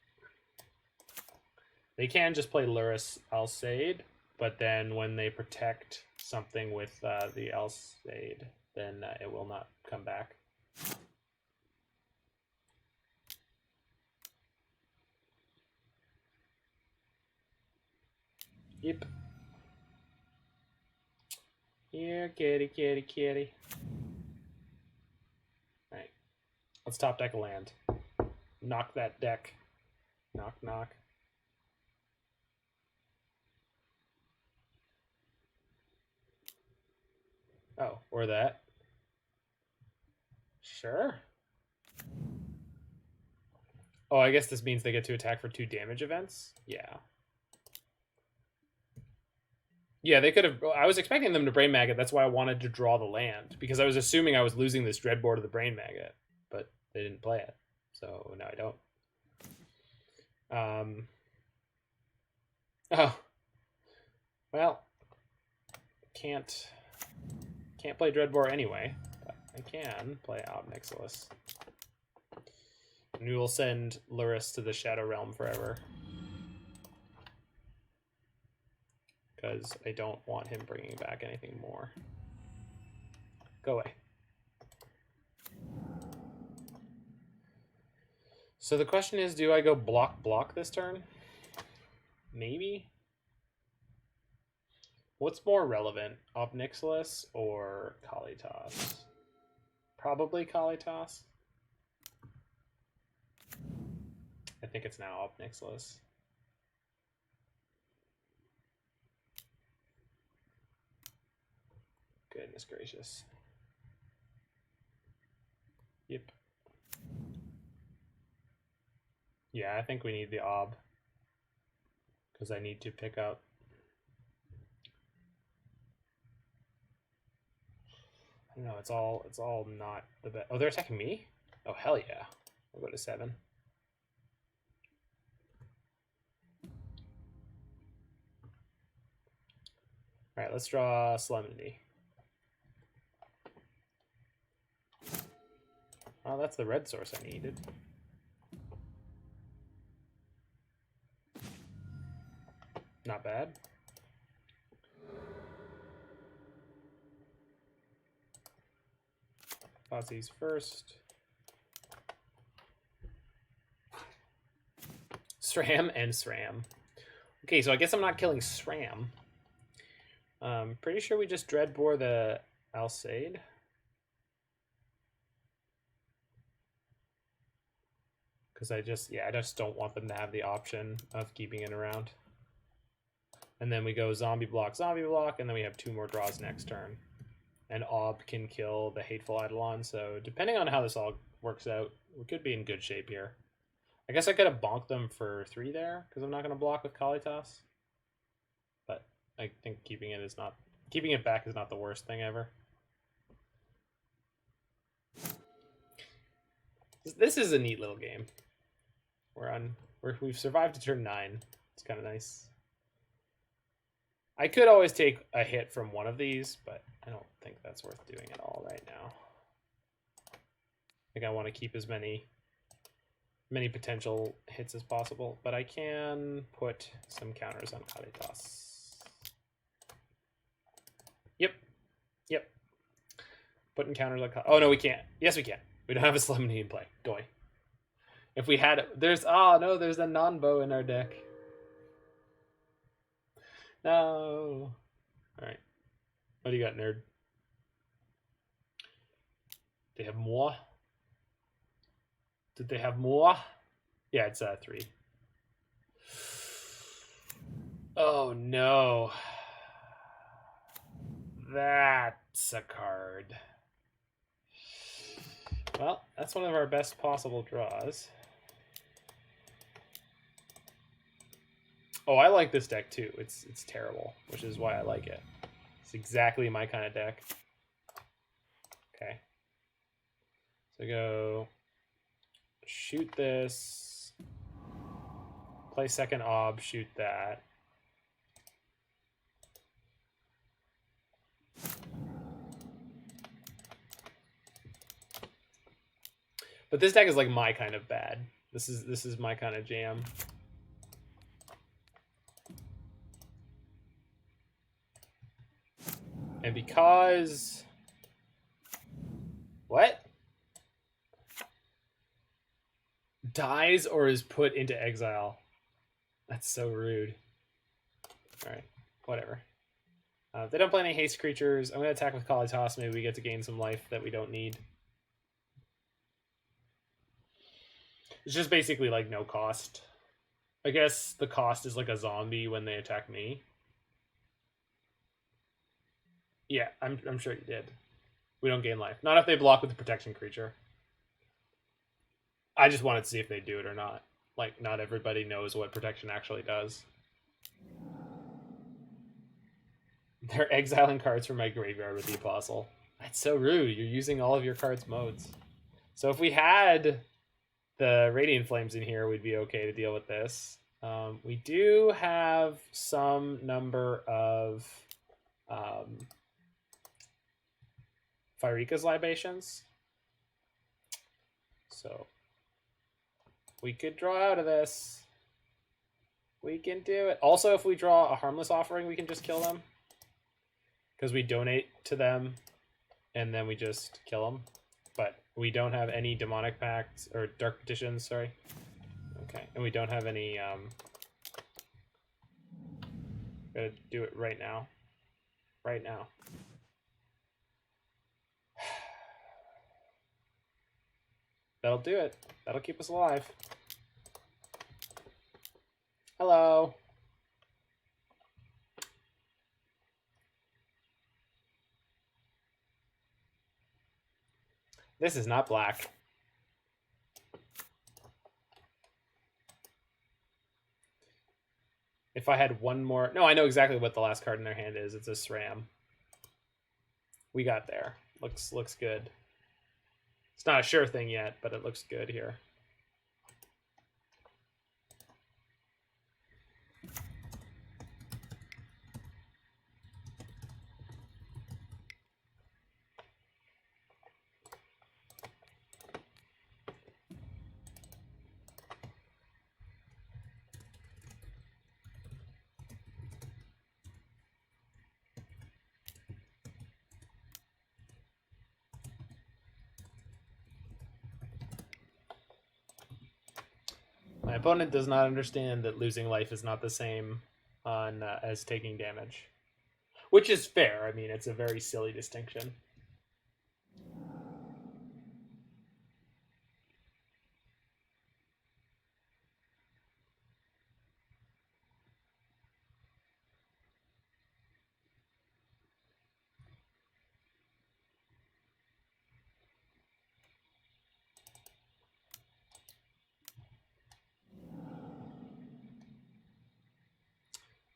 They can just play Luris Alseid, but then when they protect something with the Alseid, then it will not come back. Yep. Here, kitty, kitty, kitty. Alright. Let's top deck a land. Knock that deck. Knock, knock. Oh, or that. Sure. Oh, I guess this means they get to attack for 2 damage events? Yeah. Yeah, they could have... I was expecting them to Brain Maggot. That's why I wanted to draw the land. Because I was assuming I was losing this Dreadbore to the Brain Maggot. But they didn't play it. So, no, I don't. Oh. Well. Can't play Dreadbore anyway. But I can play Ob Nixilis. And we will send Luris to the Shadow Realm forever. Because I don't want him bringing back anything more. Go away. So the question is, do I go block this turn? Maybe? What's more relevant, Ob Nixilis or Kalitas? Probably Kalitas. I think it's now Ob Nixilis. Goodness gracious. Yep. Yeah, I think we need the Ob. Because I need to pick up. I don't know, it's all not the best. Oh, they're attacking me? Oh, hell yeah. We'll go to 7. Alright, let's draw Solemnity. Oh, that's the red source I needed. Not bad. Thoughtseize first. SRAM and SRAM. Okay, so I guess I'm not killing SRAM. Pretty sure we just Dreadbore the Alseid. Because I just don't want them to have the option of keeping it around. And then we go zombie block, and then we have 2 more draws next turn. And Ob can kill the Hateful Eidolon, so depending on how this all works out, we could be in good shape here. I guess I could have bonked them for 3 there, because I'm not going to block with Kalitas. But I think keeping it back is not the worst thing ever. This is a neat little game. We've survived to turn 9. It's kind of nice. I could always take a hit from one of these, but I don't think that's worth doing at all right now. I think I want to keep as many potential hits as possible, but I can put some counters on Kalitas. Yep. Putting counters on Kalitas. Oh no, we can't. Yes, we can. We don't have a Solemnity in play. Go away. If we had it, there's a non-bow in our deck. No. Alright. What do you got, nerd? They have more? Did they have more? Yeah, it's 3. Oh no. That's a card. Well, that's one of our best possible draws. Oh, I like this deck too. It's terrible, which is why I like it. It's exactly my kind of deck. So go shoot this, play second Ob, shoot that. But this deck is like my kind of bad. This is my kind of jam. And because what? Dies or is put into exile. That's so rude. Alright, whatever. If they don't play any haste creatures, I'm going to attack with Kalitas. Maybe we get to gain some life that we don't need. It's just basically like no cost. I guess the cost is like a zombie when they attack me. Yeah, I'm sure you did. We don't gain life. Not if they block with the protection creature. I just wanted to see if they do it or not. Like, not everybody knows what protection actually does. They're exiling cards from my graveyard with the Apostle. That's so rude. You're using all of your cards' modes. So if we had the Radiant Flames in here, we'd be okay to deal with this. We do have some number of Pharika's Libations. So we could draw out of this. We can do it. Also, if we draw a Harmless Offering, we can just kill them. Because we donate to them, and then we just kill them. But we don't have any Demonic Pacts, or Dark Petitions, sorry. Okay, and we don't have any, gotta do it right now. Right now. That'll do it. That'll keep us alive. Hello. This is not black. If I had one more... No, I know exactly what the last card in their hand is. It's a SRAM. We got there. Looks good. It's not a sure thing yet, but it looks good here. My opponent does not understand that losing life is not the same on as taking damage, which is fair. I mean, it's a very silly distinction.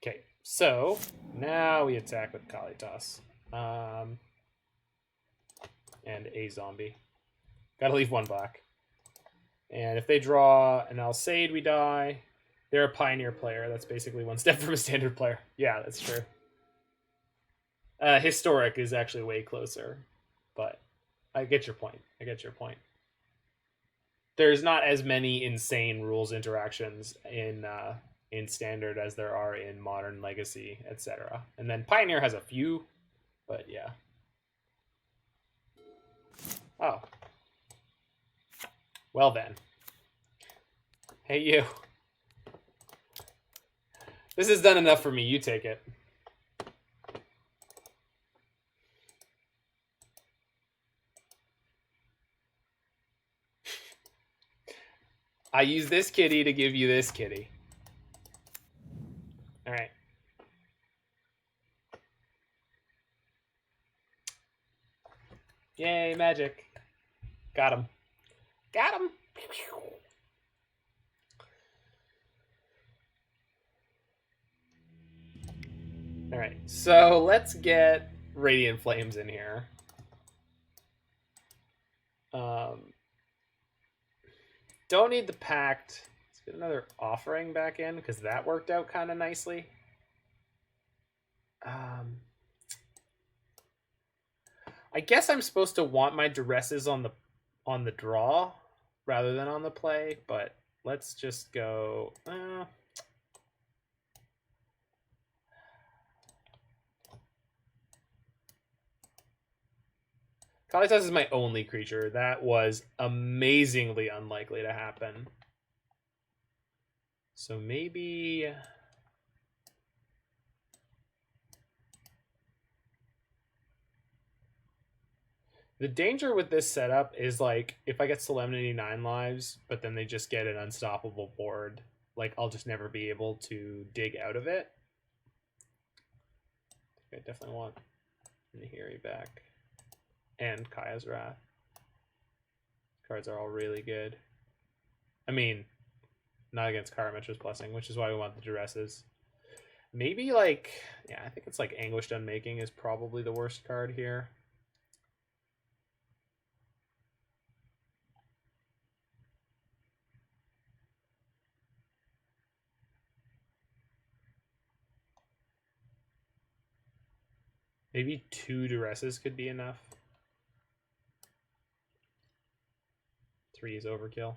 Okay, so now we attack with Kalitas. And a zombie. Gotta leave one black. And if they draw an Alseid, we die. They're a Pioneer player. That's basically one step from a standard player. Yeah, that's true. Historic is actually way closer. But I get your point. I get your point. There's not as many insane rules interactions in standard as there are in modern, legacy, etc. And then Pioneer has a few, but yeah. Oh. Well then. Hey you. This has done enough for me. You take it. I use this kitty to give you this kitty. All right. Yay, magic. Got him. Got him. All right, so let's get Radiant Flames in here. Don't need the Pact. Let's get another Offering back in, because that worked out kind of nicely. I guess I'm supposed to want my Duresses on the draw rather than on the play, but let's just go. Kalitas is my only creature. That was amazingly unlikely to happen. So maybe... The danger with this setup is, like, if I get Solemnity 9 lives, but then they just get an unstoppable board, like, I'll just never be able to dig out of it. I definitely want Nahiri back. And Kaya's Wrath. Cards are all really good. I mean, not against Karametra's Blessing, which is why we want the Duresses. Maybe, like, yeah, I think it's like Anguished Unmaking is probably the worst card here. Maybe 2 Duresses could be enough. 3 is overkill.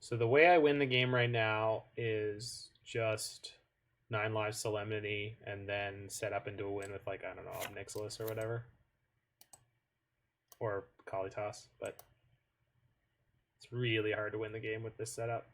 So the way I win the game right now is just 9 lives Solemnity and then set up into a win with, like, I don't know, Ob Nixilis or whatever. Or Kalitas, but it's really hard to win the game with this setup.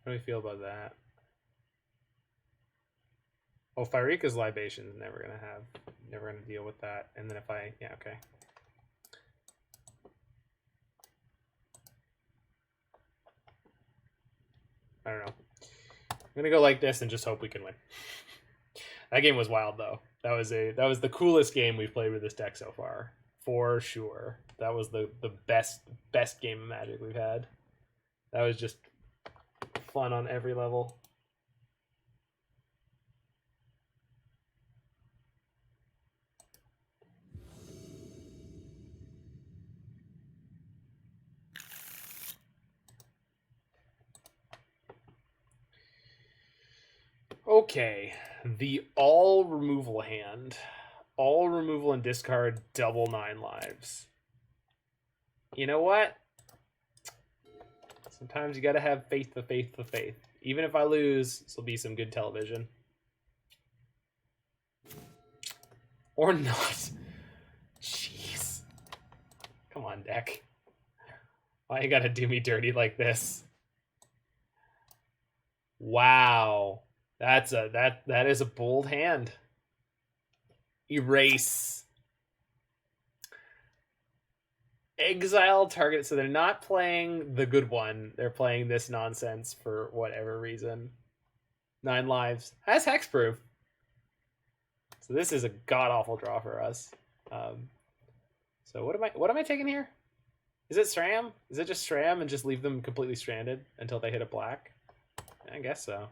How do you feel about that? Oh, Pharika's Libation is never gonna deal with that. And then if I, yeah, okay. I don't know. I'm gonna go like this and just hope we can win. That game was wild though. That was the coolest game we've played with this deck so far, for sure. That was the best game of Magic we've had. That was just fun on every level. Okay, the all removal hand. All removal and discard, double 9 lives. You know what? Sometimes you gotta have faith, the faith, the faith. Even if I lose, this will be some good television. Or not. Jeez. Come on, deck. Why you gotta do me dirty like this? Wow. That is a bold hand. Erase. Exile target. So they're not playing the good one. They're playing this nonsense for whatever reason. 9 lives. Has hexproof. So this is a god-awful draw for us. So what am I taking here? Is it Stram? Is it just Stram and just leave them completely stranded until they hit a black? I guess so.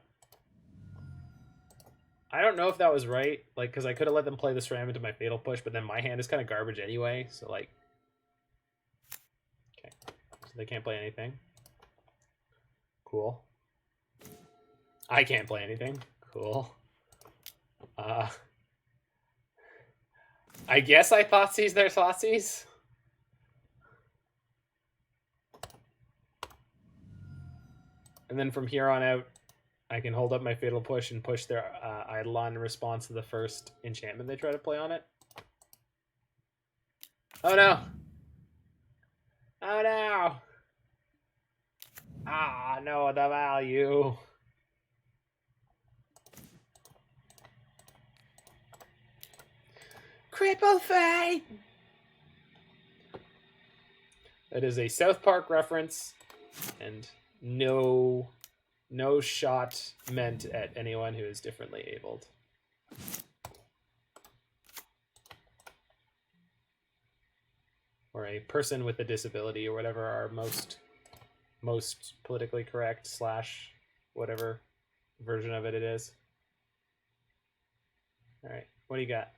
I don't know if that was right, like, because I could have let them play the Stram into my Fatal Push, but then my hand is kind of garbage anyway, so, like... Okay, so they can't play anything. Cool. I can't play anything. Cool. I guess I Thoughtseize their Thoughtseize. And then from here on out, I can hold up my Fatal Push and push their Eidolon in response to the first enchantment they try to play on it. Oh no! Oh no! Ah, no, the value. Cripple Fate! That is a South Park reference, and no No shot meant at anyone who is differently abled. Or a person with a disability, or whatever our most politically correct / whatever version of it is. All right, what do you got?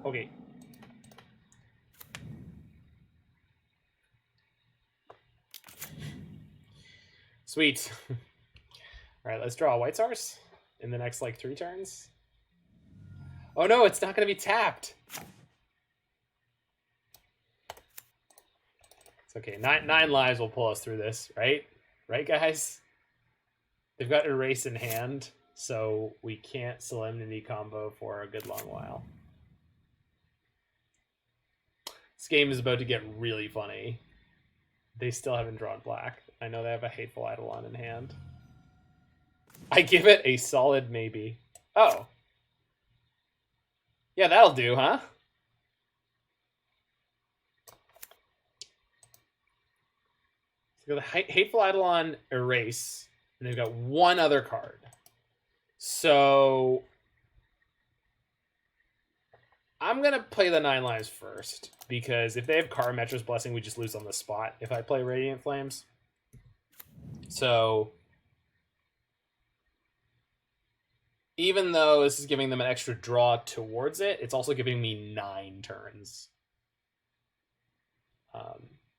Okay. Sweet. All right, let's draw a White Source in the next like 3 turns. Oh no, it's not going to be tapped. It's okay. Nine lives will pull us through this, right? Right, guys? They've got Erase in hand, so we can't Solemnity combo for a good long while. This game is about to get really funny. They still haven't drawn black. I know they have a Hateful Eidolon in hand. I give it a solid maybe. Oh. Yeah, that'll do, huh? So the Hateful Eidolon Erase, and they've got one other card. So I'm going to play the 9 lives first, because if they have Karametra's Blessing, we just lose on the spot if I play Radiant Flames. So even though this is giving them an extra draw towards it, it's also giving me 9 turns.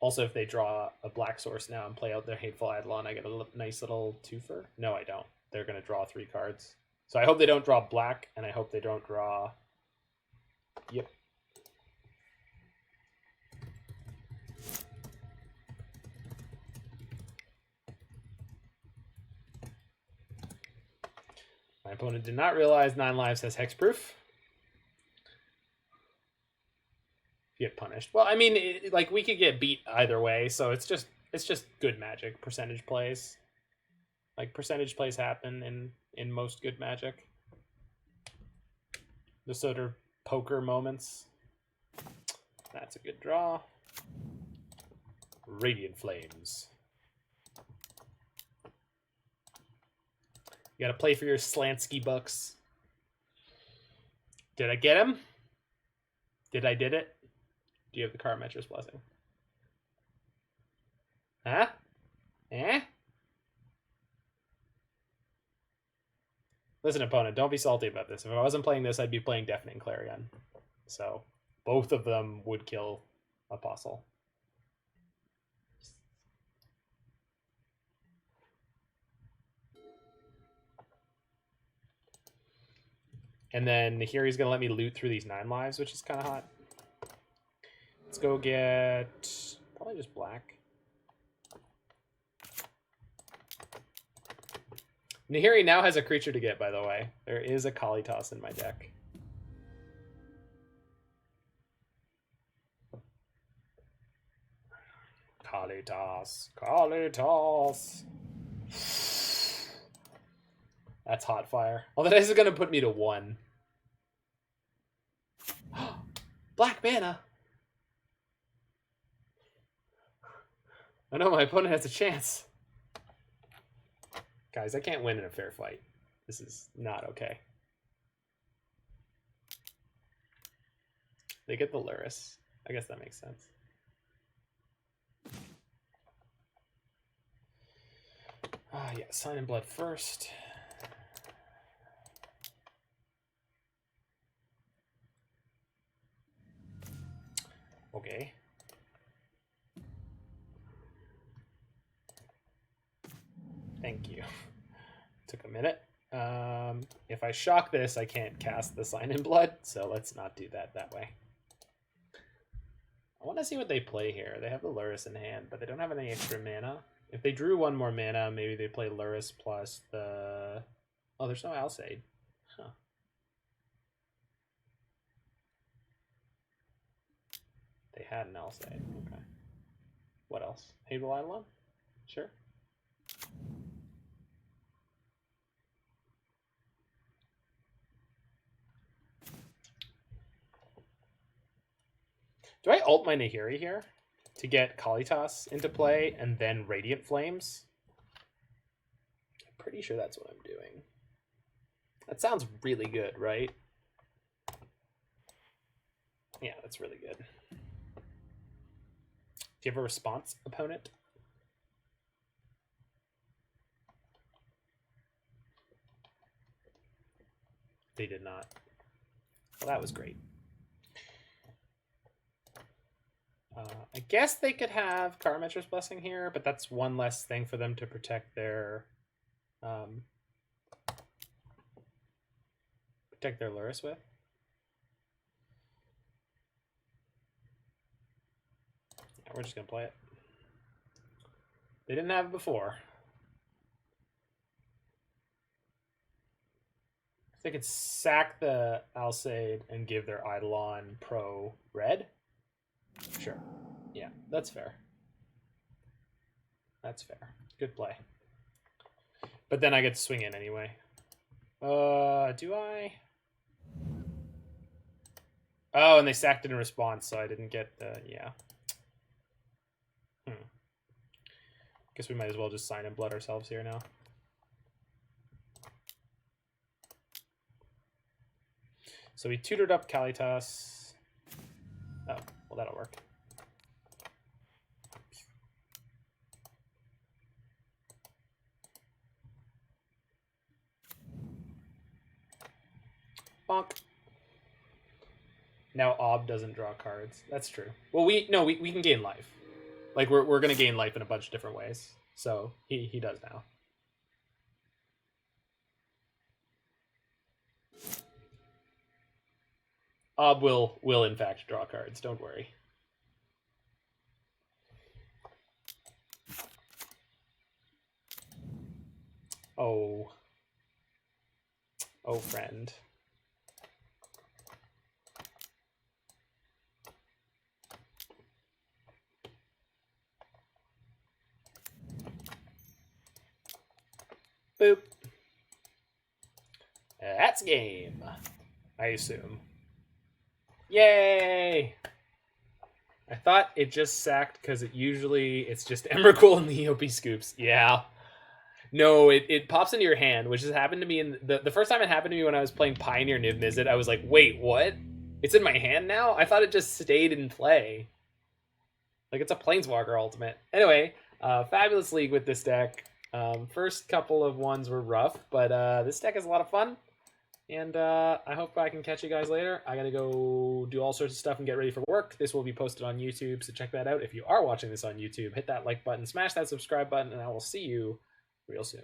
Also, if they draw a black source now and play out their Hateful Eidolon, I get a nice little twofer. No, I don't. They're going to draw 3 cards. So I hope they don't draw black, and I hope they don't draw... Yep. My opponent did not realize 9 lives has hexproof. Get punished. Well, I mean, like, we could get beat either way, so it's just good Magic. Percentage plays, like, percentage plays happen in most good Magic. The sort of poker moments. That's a good draw. Radiant Flames. You gotta play for your Slansky bucks. Did I get him? Did it? Do you have the Karametra's Blessing? Huh? Eh? Listen, opponent, don't be salty about this. If I wasn't playing this, I'd be playing Deafening Clarion. So, both of them would kill Apostle. And then Nahiri's going to let me loot through these 9 lives, which is kind of hot. Let's go get probably just black. Nahiri now has a creature to get, by the way. There is a Kalitas in my deck. Kalitas. That's hot fire. Although this is going to put me to 1. Black mana. I know my opponent has a chance. Guys, I can't win in a fair fight. This is not okay. They get the Luris. I guess that makes sense. Yeah, Sign in Blood first. Okay. Thank you. Took a minute. If I shock this, I can't cast the Sign in Blood, so let's not do that way. I want to see what they play here. They have the Luris in hand, but they don't have any extra mana. If they drew 1 more mana, maybe they play Luris plus the... Oh, there's no Alseid. Huh. They had an Alseid. Okay. What else? Hateful Eidolon? Sure. Do I ult my Nahiri here to get Kalitas into play and then Radiant Flames? I'm pretty sure that's what I'm doing. That sounds really good, right? Yeah, that's really good. Do you have a response, opponent? They did not. Well, that was great. I guess they could have Karametra's Blessing here, but that's one less thing for them to protect their Lurrus with. Yeah, we're just gonna play it. They didn't have it before. They could sack the Alseid and give their Eidolon pro red. Sure. Yeah, that's fair. That's fair. Good play. But then I get to swing in anyway. Do I? Oh, and they sacked it in response, so I didn't get the... Yeah. Guess we might as well just sign in blood ourselves here now. So we tutored up Kalitas. Oh, well, that'll work. Bonk. Now Ob doesn't draw cards. That's true. Well, we can gain life. Like we're gonna gain life in a bunch of different ways. So he does now. Ob will in fact draw cards. Don't worry. Oh, friend. Boop. That's game, I assume. Yay! I thought it just sacked because it's just Emrakul and the EOP scoops. Yeah. No, it pops into your hand, which has happened to me in the first time it happened to me when I was playing Pioneer Niv Mizzet. I was like, wait, what? It's in my hand now? I thought it just stayed in play. Like, it's a Planeswalker ultimate. Anyway, fabulous league with this deck. First couple of ones were rough, but this deck is a lot of fun. And I hope I can catch you guys later. I gotta go do all sorts of stuff and get ready for work. This will be posted on YouTube, so check that out. If you are watching this on YouTube, hit that like button, smash that subscribe button, and I will see you real soon.